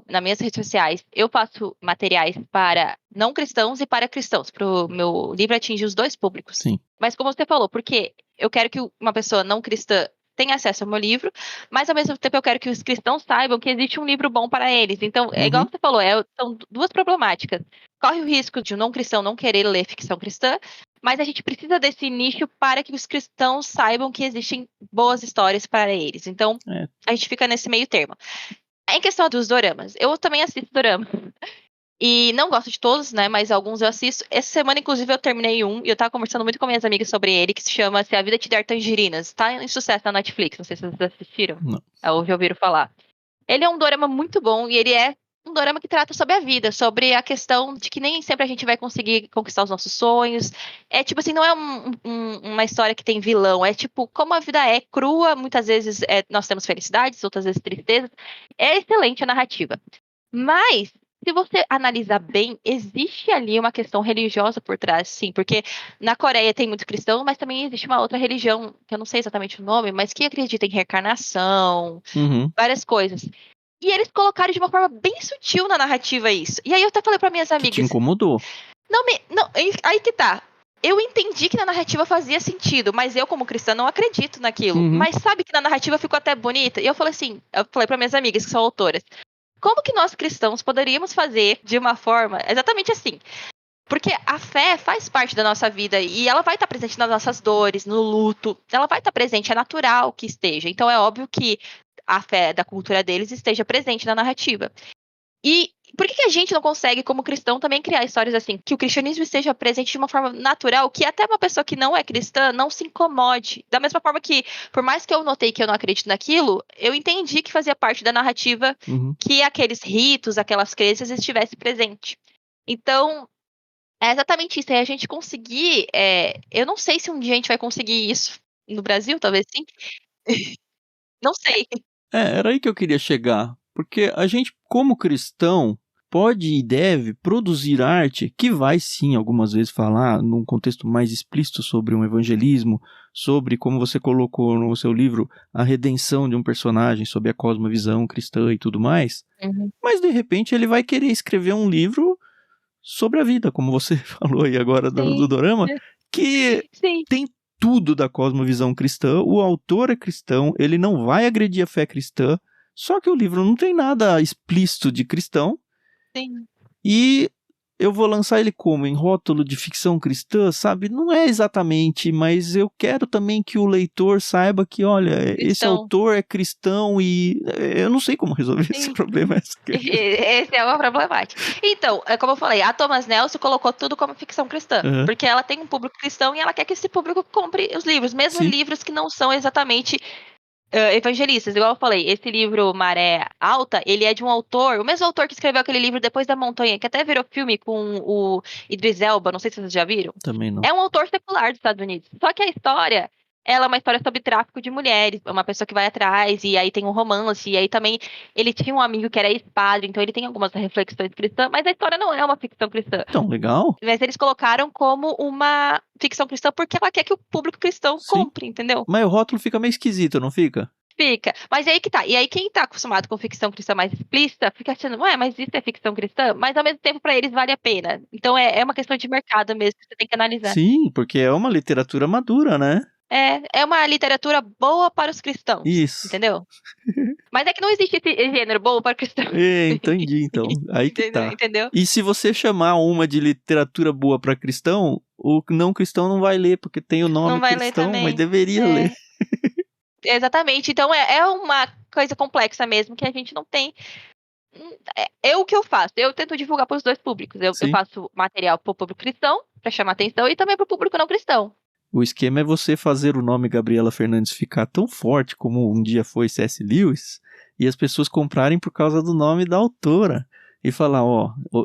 nas minhas redes sociais, eu faço materiais para não cristãos e para cristãos. Para o meu livro atingir os dois públicos. Sim. Mas como você falou, porque eu quero que uma pessoa não cristã tenha acesso ao meu livro, mas ao mesmo tempo eu quero que os cristãos saibam que existe um livro bom para eles. Então, é igual você falou, são duas problemáticas. Corre o risco de um não cristão não querer ler ficção cristã, mas a gente precisa desse nicho para que os cristãos saibam que existem boas histórias para eles. Então, a gente fica nesse meio termo. Em questão dos doramas, eu também assisto dorama. E não gosto de todos, né? Mas alguns eu assisto. Essa semana, inclusive, eu terminei um. E eu tava conversando muito com minhas amigas sobre ele, que se chama Se a Vida Te Der Tangerinas. Tá em sucesso na Netflix. Não sei se vocês assistiram. Não. Ou já ouviram falar. Ele é um dorama muito bom. E ele é um dorama que trata sobre a vida. Sobre a questão de que nem sempre a gente vai conseguir conquistar os nossos sonhos. É tipo assim, não é uma história que tem vilão. É tipo, como a vida é crua. Muitas vezes nós temos felicidades, outras vezes tristezas. É excelente a narrativa. Mas se você analisar bem, existe ali uma questão religiosa por trás, sim, porque na Coreia tem muitos cristãos, mas também existe uma outra religião, que eu não sei exatamente o nome, mas que acredita em reencarnação, várias coisas. E eles colocaram de uma forma bem sutil na narrativa isso. E aí eu até falei para minhas amigas... Que te incomodou. Não, aí que tá. Eu entendi que na narrativa fazia sentido, mas eu, como cristã, não acredito naquilo. Mas sabe que na narrativa ficou até bonita? E eu falei para minhas amigas, que são autoras, como que nós cristãos poderíamos fazer de uma forma exatamente assim? Porque a fé faz parte da nossa vida e ela vai estar presente nas nossas dores, no luto. Ela vai estar presente, é natural que esteja. Então é óbvio que a fé da cultura deles esteja presente na narrativa. E por que a gente não consegue, como cristão, também criar histórias assim? Que o cristianismo esteja presente de uma forma natural, que até uma pessoa que não é cristã não se incomode. Da mesma forma que, por mais que eu notei que eu não acredito naquilo, eu entendi que fazia parte da narrativa que aqueles ritos, aquelas crenças estivessem presentes. Então, é exatamente isso. É a gente conseguir... eu não sei se um dia a gente vai conseguir isso no Brasil, talvez sim. Não sei. Era aí que eu queria chegar. Porque a gente, como cristão, pode e deve produzir arte que vai sim, algumas vezes, falar num contexto mais explícito sobre um evangelismo, sobre, como você colocou no seu livro, a redenção de um personagem, sobre a cosmovisão cristã e tudo mais. Mas, de repente, ele vai querer escrever um livro sobre a vida, como você falou aí agora do Dorama, que tem tudo da cosmovisão cristã, o autor é cristão, ele não vai agredir a fé cristã, só que o livro não tem nada explícito de cristão. Sim. E eu vou lançar ele como? Em rótulo de ficção cristã, sabe? Não é exatamente, mas eu quero também que o leitor saiba que, olha, esse autor é cristão e eu não sei como resolver esse problema. Esse é uma problemática. Então, como eu falei, a Thomas Nelson colocou tudo como ficção cristã, porque ela tem um público cristão e ela quer que esse público compre os livros, mesmo livros que não são exatamente evangelistas. Igual eu falei, esse livro Maré Alta, ele é de um autor, o mesmo autor que escreveu aquele livro Depois da Montanha, que até virou filme com o Idris Elba, não sei se vocês já viram. Também não. É um autor secular dos Estados Unidos. Só que a história, ela é uma história sobre tráfico de mulheres, uma pessoa que vai atrás, e aí tem um romance, e aí também ele tinha um amigo que era ex-padre, então ele tem algumas reflexões cristãs, mas a história não é uma ficção cristã. Então, legal. Mas eles colocaram como uma ficção cristã porque ela quer que o público cristão compre, entendeu? Mas o rótulo fica meio esquisito, não fica? Fica. Mas aí que tá. E aí quem tá acostumado com ficção cristã mais explícita, fica achando, ué, mas isso é ficção cristã? Mas ao mesmo tempo pra eles vale a pena. Então é uma questão de mercado mesmo que você tem que analisar. Sim, porque é uma literatura madura, né? É uma literatura boa para os cristãos. Isso. Entendeu? Mas é que não existe esse gênero bom para cristãos. Entendi, então. Aí que tá. Entendeu? E se você chamar uma de literatura boa para cristão, o não cristão não vai ler, porque tem o nome não vai cristão, ler também. mas deveria ler. Exatamente. Então é uma coisa complexa mesmo que a gente não tem. O que eu faço? Eu tento divulgar para os dois públicos. Eu faço material para o público cristão, para chamar atenção, e também para o público não cristão. O esquema é você fazer o nome Gabriela Fernandes ficar tão forte como um dia foi C.S. Lewis, e as pessoas comprarem por causa do nome da autora. E falar,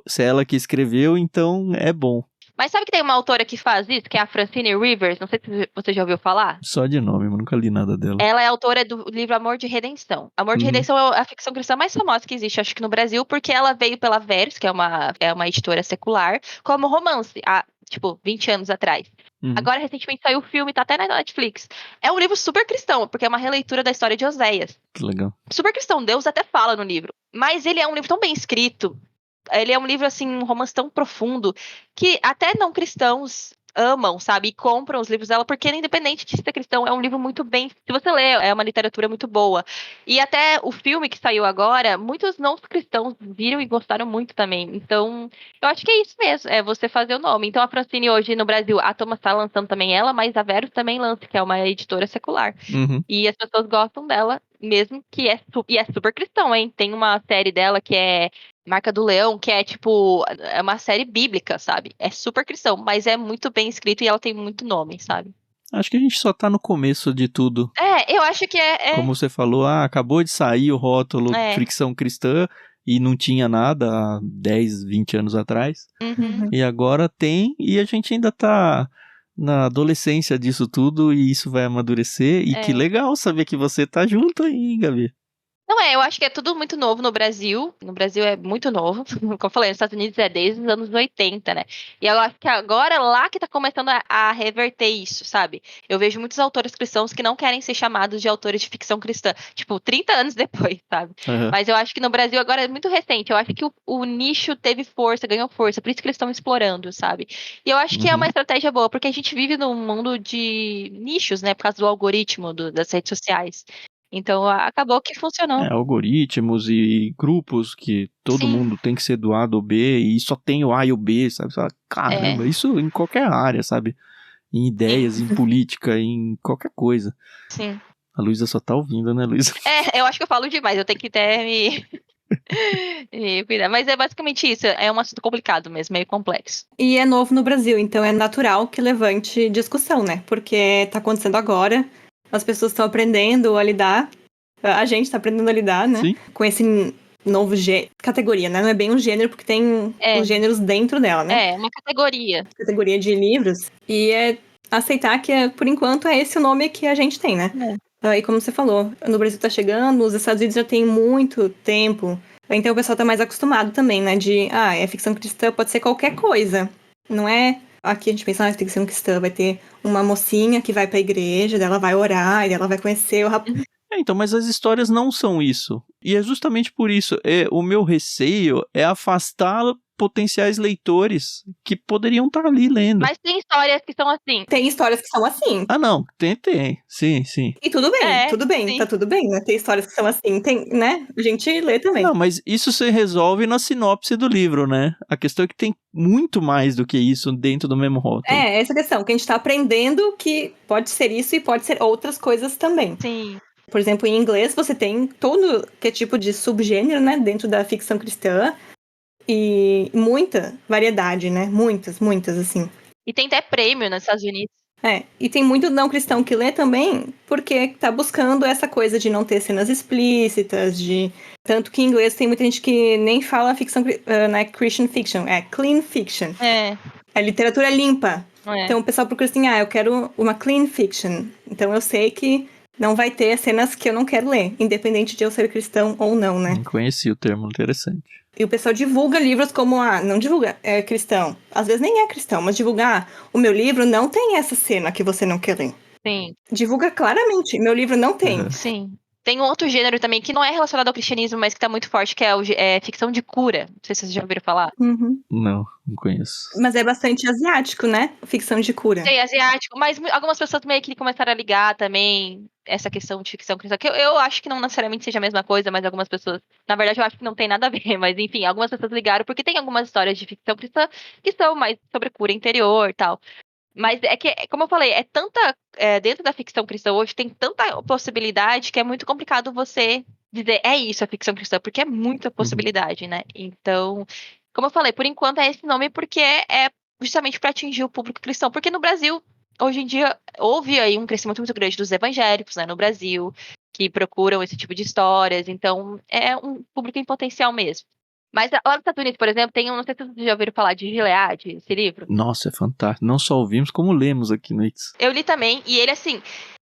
se é ela que escreveu, então é bom. Mas sabe que tem uma autora que faz isso, que é a Francine Rivers? Não sei se você já ouviu falar. Só de nome, mas nunca li nada dela. Ela é autora do livro Amor de Redenção. Amor de Redenção é a ficção cristã mais famosa que existe, acho que no Brasil, porque ela veio pela Verso, que é uma editora secular, como romance, há, 20 anos atrás. Agora, recentemente, saiu o filme, tá até na Netflix. É um livro super cristão, porque é uma releitura da história de Oséias. Que legal. Super cristão, Deus até fala no livro. Mas ele é um livro tão bem escrito, ele é um livro, assim, um romance tão profundo, que até não cristãos amam, sabe? E compram os livros dela, porque independente de ser cristão, é um livro muito bem... Se você lê, é uma literatura muito boa. E até o filme que saiu agora, muitos não cristãos viram e gostaram muito também. Então, eu acho que é isso mesmo, é você fazer o nome. Então, a Francine hoje no Brasil, a Thomas tá lançando também ela, mas a Verus também lança, que é uma editora secular. E as pessoas gostam dela, mesmo que é super cristão, hein? Tem uma série dela que é Marca do Leão, que é é uma série bíblica, sabe? É super cristão, mas é muito bem escrito e ela tem muito nome, sabe? Acho que a gente só tá no começo de tudo. Eu acho que é... Como você falou, acabou de sair o rótulo Fricção Cristã e não tinha nada há 10, 20 anos atrás. E agora tem, e a gente ainda tá na adolescência disso tudo e isso vai amadurecer. E que legal saber que você tá junto aí, Gabi. Não eu acho que é tudo muito novo no Brasil. No Brasil é muito novo. Como eu falei, nos Estados Unidos é desde os anos 80, né? E eu acho que agora é lá que tá começando a reverter isso, sabe? Eu vejo muitos autores cristãos que não querem ser chamados de autores de ficção cristã. 30 anos depois, sabe? Mas eu acho que no Brasil agora é muito recente. Eu acho que o nicho teve força, ganhou força. Por isso que eles estão explorando, sabe? E eu acho que é uma estratégia boa, porque a gente vive num mundo de nichos, né? Por causa do algoritmo das redes sociais. Então, acabou que funcionou. Algoritmos e grupos que todo mundo tem que ser do A do B e só tem o A e o B, sabe? Caramba, isso em qualquer área, sabe? Em ideias, em política, em qualquer coisa. Sim. A Luísa só tá ouvindo, né, Luísa? Eu acho que eu falo demais, eu tenho que até me cuidar. Mas é basicamente isso, é um assunto complicado mesmo, meio complexo. E é novo no Brasil, então é natural que levante discussão, né? Porque tá acontecendo agora... As pessoas estão aprendendo a lidar, a gente está aprendendo a lidar, né? Sim. Com esse novo categoria, né? Não é bem um gênero, porque tem os gêneros dentro dela, né? É uma categoria. Categoria de livros. E é aceitar que, por enquanto, é esse o nome que a gente tem, né? E como você falou, no Brasil tá chegando, os Estados Unidos já tem muito tempo. Então o pessoal tá mais acostumado também, né? É ficção cristã, pode ser qualquer coisa. Não é... Aqui a gente pensa, ficção cristã, vai ter uma mocinha que vai pra igreja, dela vai orar, e ela vai conhecer o rapaz. Então, mas as histórias não são isso. E é justamente por isso, o meu receio é afastar potenciais leitores que poderiam estar ali lendo. Mas tem histórias que são assim. Tem histórias que são assim. Ah, não, tem. Sim. E tudo bem, sim. tá tudo bem, né? Tem histórias que são assim, tem, né? A gente lê também. Não, mas isso se resolve na sinopse do livro, né? A questão é que tem muito mais do que isso dentro do mesmo rótulo. Essa questão, que a gente tá aprendendo que pode ser isso e pode ser outras coisas também. Sim. Por exemplo, em inglês você tem todo que é tipo de subgênero, né? Dentro da ficção cristã. E muita variedade, né? Muitas, assim. E tem até prêmio nos Estados Unidos. E tem muito não cristão que lê também, porque tá buscando essa coisa de não ter cenas explícitas, tanto que em inglês tem muita gente que nem fala ficção, né, Christian fiction, é clean fiction. É literatura limpa. Então o pessoal procura assim, eu quero uma clean fiction. Então eu sei que não vai ter cenas que eu não quero ler, independente de eu ser cristão ou não, né? Não conheci o termo, interessante. E o pessoal divulga livros como, não divulga, é cristão. Às vezes nem é cristão, mas divulgar, o meu livro não tem essa cena que você não quer ler. Sim. Divulga claramente, meu livro não tem. Uhum. Sim. Tem um outro gênero também que não é relacionado ao cristianismo, mas que tá muito forte, que é ficção de cura. Não sei se vocês já ouviram falar. Uhum. Não conheço. Mas é bastante asiático, né? Ficção de cura. Sei, asiático, mas algumas pessoas meio que começaram a ligar também essa questão de ficção cristã, que eu acho que não necessariamente seja a mesma coisa, mas algumas pessoas, na verdade eu acho que não tem nada a ver, mas enfim, algumas pessoas ligaram porque tem algumas histórias de ficção cristã que são mais sobre cura interior e tal. Mas é que, como eu falei, dentro da ficção cristã hoje tem tanta possibilidade que é muito complicado você dizer é isso a ficção cristã, porque é muita possibilidade, né? Então, como eu falei, por enquanto é esse nome porque é justamente para atingir o público cristão. Porque no Brasil, hoje em dia, houve aí um crescimento muito grande dos evangélicos, né, no Brasil, que procuram esse tipo de histórias. Então, é um público em potencial mesmo. Mas lá nos Estados Unidos, por exemplo, não sei se vocês já ouviram falar de Gilead, esse livro. Nossa, é fantástico. Não só ouvimos, como lemos aqui no Ix. Eu li também, e ele, assim,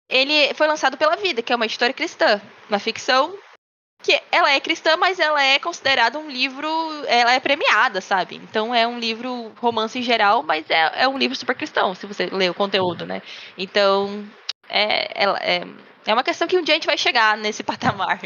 ele foi lançado pela Vida, que é uma editora cristã, uma ficção que ela é cristã, mas ela é considerada um livro, ela é premiada, sabe? Então é um livro romance em geral, mas é um livro super cristão, se você ler o conteúdo, né? Então, é uma questão que um dia a gente vai chegar nesse patamar.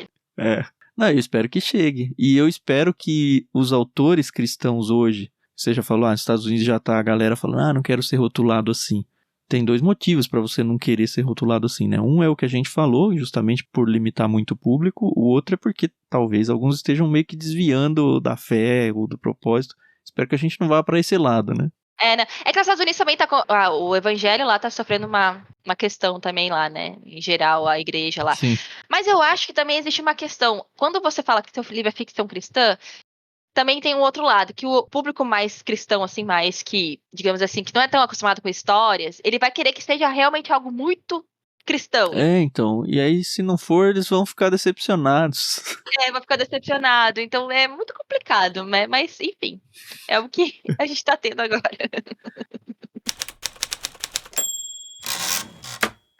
Não, eu espero que chegue. E eu espero que os autores cristãos hoje, você já falou, nos Estados Unidos já tá a galera falando, não quero ser rotulado assim. Tem dois motivos para você não querer ser rotulado assim, né? Um é o que a gente falou, justamente por limitar muito o público. O outro é porque talvez alguns estejam meio que desviando da fé ou do propósito. Espero que a gente não vá para esse lado, né? Né? É que nos Estados Unidos também o evangelho lá tá sofrendo uma questão também lá, né? Em geral, a igreja lá. Sim. Mas eu acho que também existe uma questão. Quando você fala que seu livro é ficção cristã, também tem um outro lado, que o público mais cristão, assim, mais que, digamos assim, que não é tão acostumado com histórias, ele vai querer que seja realmente algo muito cristão. Então, e aí se não for, eles vão ficar decepcionados. Vai ficar decepcionado, então é muito complicado, né? Mas, enfim, é o que a gente tá tendo agora.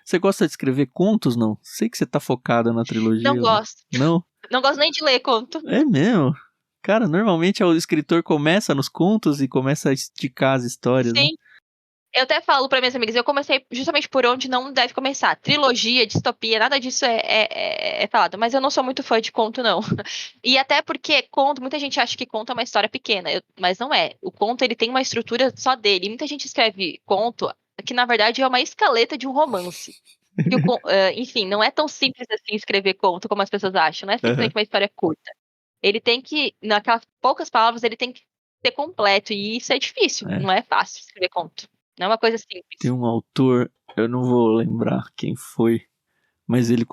Você gosta de escrever contos, não? Sei que você tá focada na trilogia. Não gosto. Não? Não gosto nem de ler conto. É mesmo? Cara, normalmente o escritor começa nos contos e começa a esticar as histórias, Sim. né? Eu até falo para minhas amigas, eu comecei justamente por onde não deve começar. Trilogia, distopia, nada disso é falado. Mas eu não sou muito fã de conto, não. E até porque conto, muita gente acha que conto é uma história pequena, mas não é. O conto, ele tem uma estrutura só dele. E muita gente escreve conto que, na verdade, é uma escaleta de um romance. Enfim, não é tão simples assim escrever conto como as pessoas acham. Não é simplesmente uma história curta. Ele tem que, naquelas poucas palavras, ele tem que ser completo. E isso é difícil. Não é fácil escrever conto. Não é uma coisa simples. Tem um autor, eu não vou lembrar quem foi, mas ele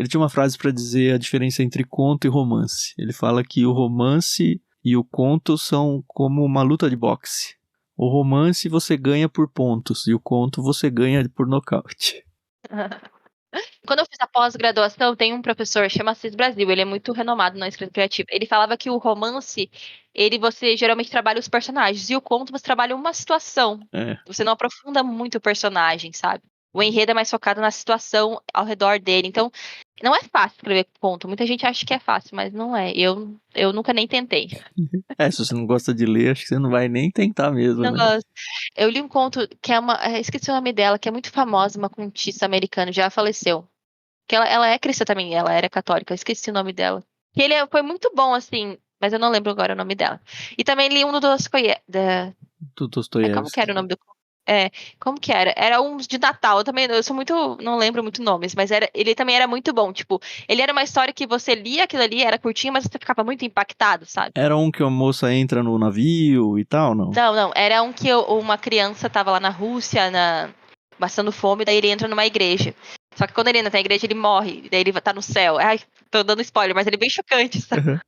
tinha uma frase para dizer a diferença entre conto e romance. Ele fala que o romance e o conto são como uma luta de boxe. O romance você ganha por pontos e o conto você ganha por nocaute. Quando eu fiz a pós-graduação, tem um professor, chama Assis Brasil, ele é muito renomado na escrita criativa. Ele falava que o romance, você geralmente trabalha os personagens, e o conto você trabalha uma situação. Você não aprofunda muito o personagem, sabe? O enredo é mais focado na situação ao redor dele. Então, não é fácil escrever conto. Muita gente acha que é fácil, mas não é. Eu nunca nem tentei. Se você não gosta de ler, acho que você não vai nem tentar mesmo, Não né? gosto. Eu li um conto que é esqueci o nome dela, que é muito famosa, uma contista americana, já faleceu. Que ela é cristã também, ela era católica, eu esqueci o nome dela. Que foi muito bom, assim, mas eu não lembro agora o nome dela. E também li um do Dostoiévski. Do Como que Dostoiévski. era o nome do. Como que era? Era um de Natal. Eu sou muito. Não lembro muito nomes, mas ele também era muito bom. Tipo, ele era uma história que você lia aquilo ali, era curtinho, mas você ficava muito impactado, sabe? Era um que a moça entra no navio e tal, não? Não. Era um que uma criança tava lá na Rússia, passando fome, daí ele entra numa igreja. Só que quando ele entra na igreja, ele morre. Daí ele tá no céu. Ai, tô dando spoiler, mas ele é bem chocante, sabe?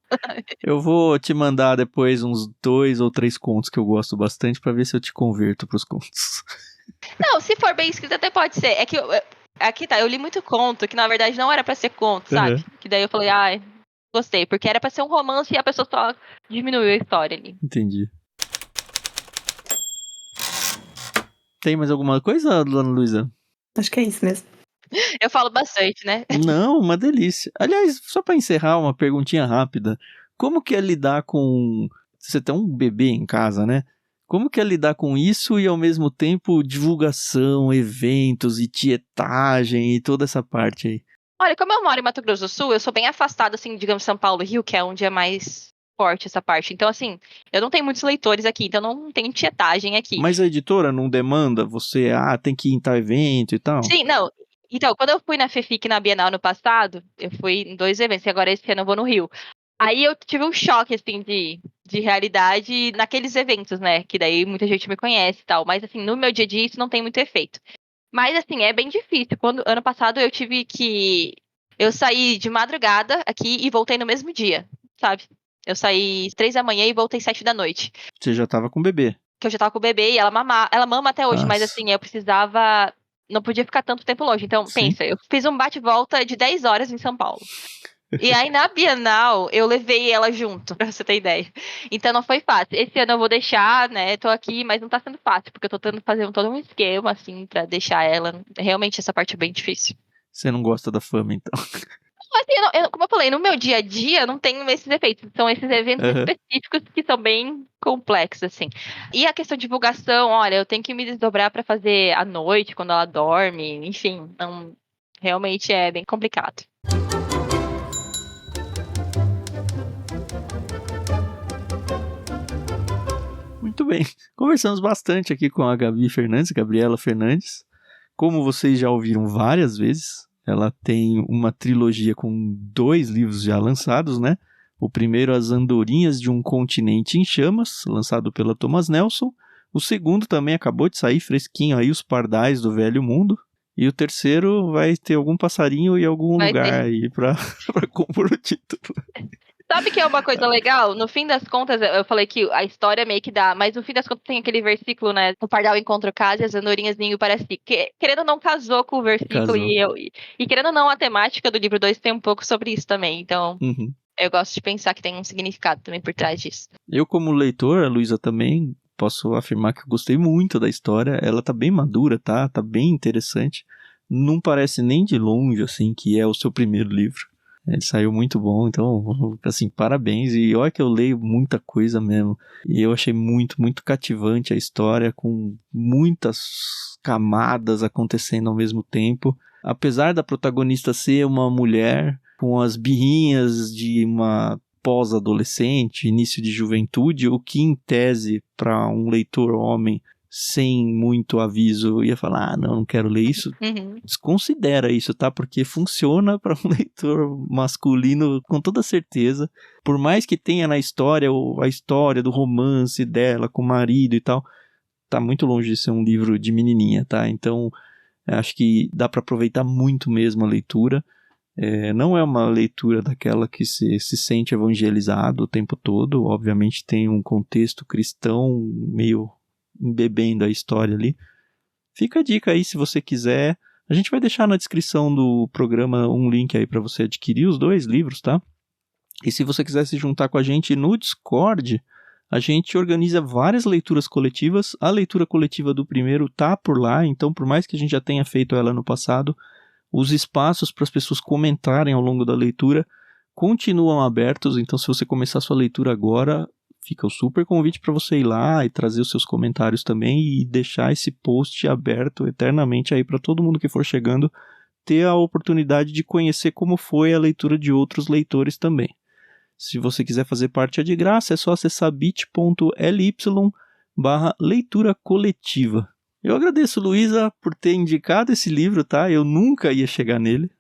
Eu vou te mandar depois uns 2 ou 3 contos que eu gosto bastante pra ver se eu te converto pros contos. Não, se for bem escrito, até pode ser. É que aqui tá, eu li muito conto, que na verdade não era pra ser conto, sabe? Que daí eu falei, ai, gostei, porque era pra ser um romance e a pessoa só diminuiu a história ali. Entendi. Tem mais alguma coisa, dona Luísa? Acho que é isso mesmo. Eu falo bastante, né? Não, uma delícia. Aliás, só pra encerrar, uma perguntinha rápida. Como que é lidar com... Você tem um bebê em casa, né? Como que é lidar com isso e, ao mesmo tempo, divulgação, eventos e tietagem e toda essa parte aí? Olha, como eu moro em Mato Grosso do Sul, eu sou bem afastada, assim, digamos, São Paulo e Rio, que é onde é mais forte essa parte. Então, assim, eu não tenho muitos leitores aqui, então não tenho tietagem aqui. Mas a editora não demanda você, tem que ir em tal evento e tal? Sim, não. Então, quando eu fui na FEFIC na Bienal no passado, eu fui em 2 eventos, e agora esse ano eu vou no Rio. Aí eu tive um choque, assim, de realidade naqueles eventos, né? Que daí muita gente me conhece e tal. Mas, assim, no meu dia a dia isso não tem muito efeito. Mas, assim, é bem difícil. Ano passado eu tive que... Eu saí de madrugada aqui e voltei no mesmo dia, sabe? Eu saí 3 da manhã e voltei 7 da noite. Você já tava com o bebê. Que eu já tava com o bebê e ela mama até hoje. Mas, Nossa. assim, eu precisava... Não podia ficar tanto tempo longe. Então, Sim. pensa, eu fiz um bate-volta de 10 horas em São Paulo. E aí, na Bienal, eu levei ela junto, pra você ter ideia. Então, não foi fácil. Esse ano eu vou deixar, né? Tô aqui, mas não tá sendo fácil, porque eu tô tentando fazer todo um esquema, assim, pra deixar ela. Realmente, essa parte é bem difícil. Você não gosta da fama, então. Assim, como eu falei, no meu dia a dia, não tenho esses efeitos. São esses eventos específicos que são bem complexos, assim. E a questão de divulgação, olha, eu tenho que me desdobrar pra fazer à noite, quando ela dorme, enfim. Não, realmente é bem complicado. Muito bem. Conversamos bastante aqui com a Gabriela Fernandes. Como vocês já ouviram várias vezes, ela tem uma trilogia com 2 livros já lançados, né? O primeiro, As Andorinhas de um Continente em Chamas, lançado pela Thomas Nelson. O segundo também acabou de sair, fresquinho aí, Os Pardais do Velho Mundo. E o terceiro vai ter algum passarinho e algum lugar aí pra compor o título. Sabe que é uma coisa legal? No fim das contas, eu falei que a história meio que dá, mas no fim das contas tem aquele versículo, né? O pardal encontra o caso e as andorinhas ninho para si. Que, querendo ou não, casou com o versículo. E querendo ou não, a temática do livro 2 tem um pouco sobre isso também. Então, eu gosto de pensar que tem um significado também por trás disso. Eu, como leitor, a Luísa também, posso afirmar que eu gostei muito da história. Ela tá bem madura, tá bem interessante. Não parece nem de longe, assim, que é o seu primeiro livro. Ele saiu muito bom, então, assim, parabéns. E olha que eu leio muita coisa mesmo. E eu achei muito, muito cativante a história, com muitas camadas acontecendo ao mesmo tempo. Apesar da protagonista ser uma mulher, com as birrinhas de uma pós-adolescente, início de juventude, o que em tese, para um leitor homem, sem muito aviso, ia falar, não quero ler isso. Desconsidera isso, tá? Porque funciona para um leitor masculino com toda certeza. Por mais que tenha na história a história do romance dela com o marido e tal, tá muito longe de ser um livro de menininha, tá? Então, acho que dá para aproveitar muito mesmo a leitura. Não é uma leitura daquela que se sente evangelizado o tempo todo. Obviamente tem um contexto cristão meio embebendo a história ali. Fica a dica aí se você quiser. A gente vai deixar na descrição do programa um link aí para você adquirir os 2 livros, tá? E se você quiser se juntar com a gente no Discord, A gente organiza várias leituras coletivas. A leitura coletiva do primeiro tá por lá, então por mais que a gente já tenha feito ela no passado, os espaços para as pessoas comentarem ao longo da leitura continuam abertos. Então se você começar a sua leitura agora, fica o super convite para você ir lá e trazer os seus comentários também e deixar esse post aberto eternamente aí para todo mundo que for chegando ter a oportunidade de conhecer como foi a leitura de outros leitores também. Se você quiser fazer parte, é de graça, é só acessar bit.ly/leitura coletiva. Eu agradeço, Luísa, por ter indicado esse livro, tá? Eu nunca ia chegar nele,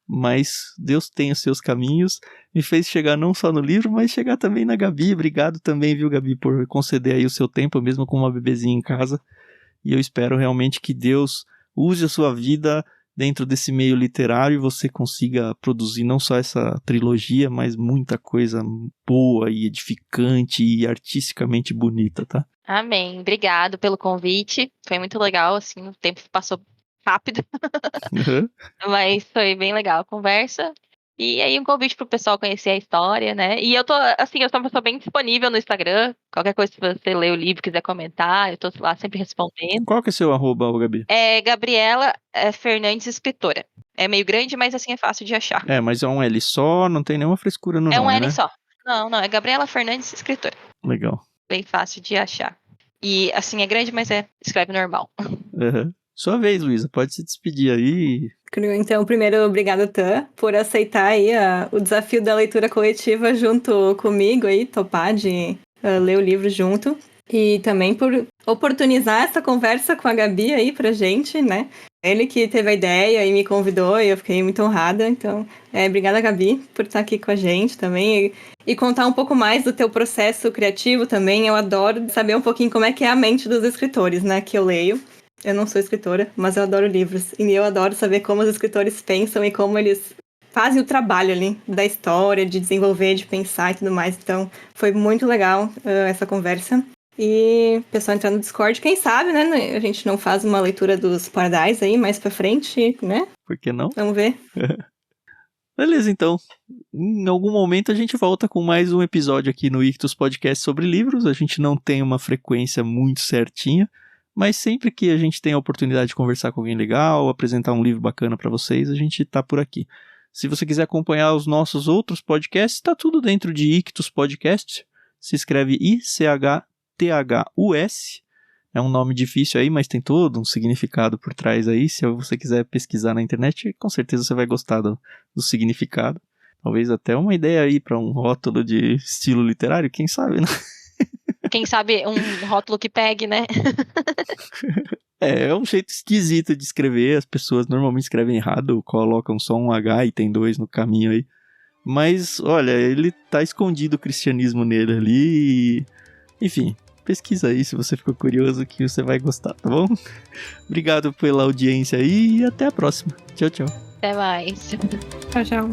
mas Deus tem os seus caminhos, me fez chegar não só no livro, mas chegar também na Gabi. Obrigado também, viu, Gabi, por conceder aí o seu tempo, mesmo com uma bebezinha em casa. E eu espero realmente que Deus use a sua vida dentro desse meio literário e você consiga produzir não só essa trilogia, mas muita coisa boa e edificante e artisticamente bonita, tá? Amém. Obrigado pelo convite. Foi muito legal, assim, o tempo passou rápido, mas foi bem legal a conversa. E aí um convite pro pessoal conhecer a história, né? E eu sou uma pessoa bem disponível no Instagram. Qualquer coisa, se você ler o livro, quiser comentar, eu tô lá sempre respondendo. Qual que é seu arroba, Gabi? É Gabriela Fernandes Escritora. É meio grande, mas assim é fácil de achar. Mas é um L só, não tem nenhuma frescura no nome, É um L né? só. Não, é Gabriela Fernandes Escritora. Legal. Bem fácil de achar. E assim é grande, mas escreve normal. Sua vez, Luísa, pode se despedir aí. Então, primeiro, obrigada, Tan, por aceitar aí o desafio da leitura coletiva junto comigo aí, topar de ler o livro junto. E também por oportunizar essa conversa com a Gabi aí pra gente, né? Ele que teve a ideia e me convidou e eu fiquei muito honrada. Então, obrigada, Gabi, por estar aqui com a gente também e contar um pouco mais do teu processo criativo também. Eu adoro saber um pouquinho como é que é a mente dos escritores, né? Que eu leio. Eu não sou escritora, mas eu adoro livros. E eu adoro saber como os escritores pensam e como eles fazem o trabalho ali da história, de desenvolver, de pensar e tudo mais. Então, foi muito legal essa conversa. E o pessoal entrar no Discord, quem sabe, né? A gente não faz uma leitura dos Paradise aí mais pra frente, né? Por que não? Vamos ver. Beleza, então. Em algum momento a gente volta com mais um episódio aqui no Ictus Podcast sobre livros. A gente não tem uma frequência muito certinha, mas sempre que a gente tem a oportunidade de conversar com alguém legal, apresentar um livro bacana para vocês, a gente tá por aqui. Se você quiser acompanhar os nossos outros podcasts, tá tudo dentro de Ictus Podcast. Se escreve ICHTHUS. É um nome difícil aí, mas tem todo um significado por trás aí. Se você quiser pesquisar na internet, com certeza você vai gostar do significado. Talvez até uma ideia aí para um rótulo de estilo literário, quem sabe, né? Quem sabe um rótulo que pegue, né? É um jeito esquisito de escrever. As pessoas normalmente escrevem errado, colocam só um H e tem 2 no caminho aí. Mas, olha, ele tá escondido o cristianismo nele ali e... Enfim, pesquisa aí se você ficou curioso que você vai gostar, tá bom? Obrigado pela audiência aí e até a próxima. Tchau, tchau. Até mais. Tchau, tchau.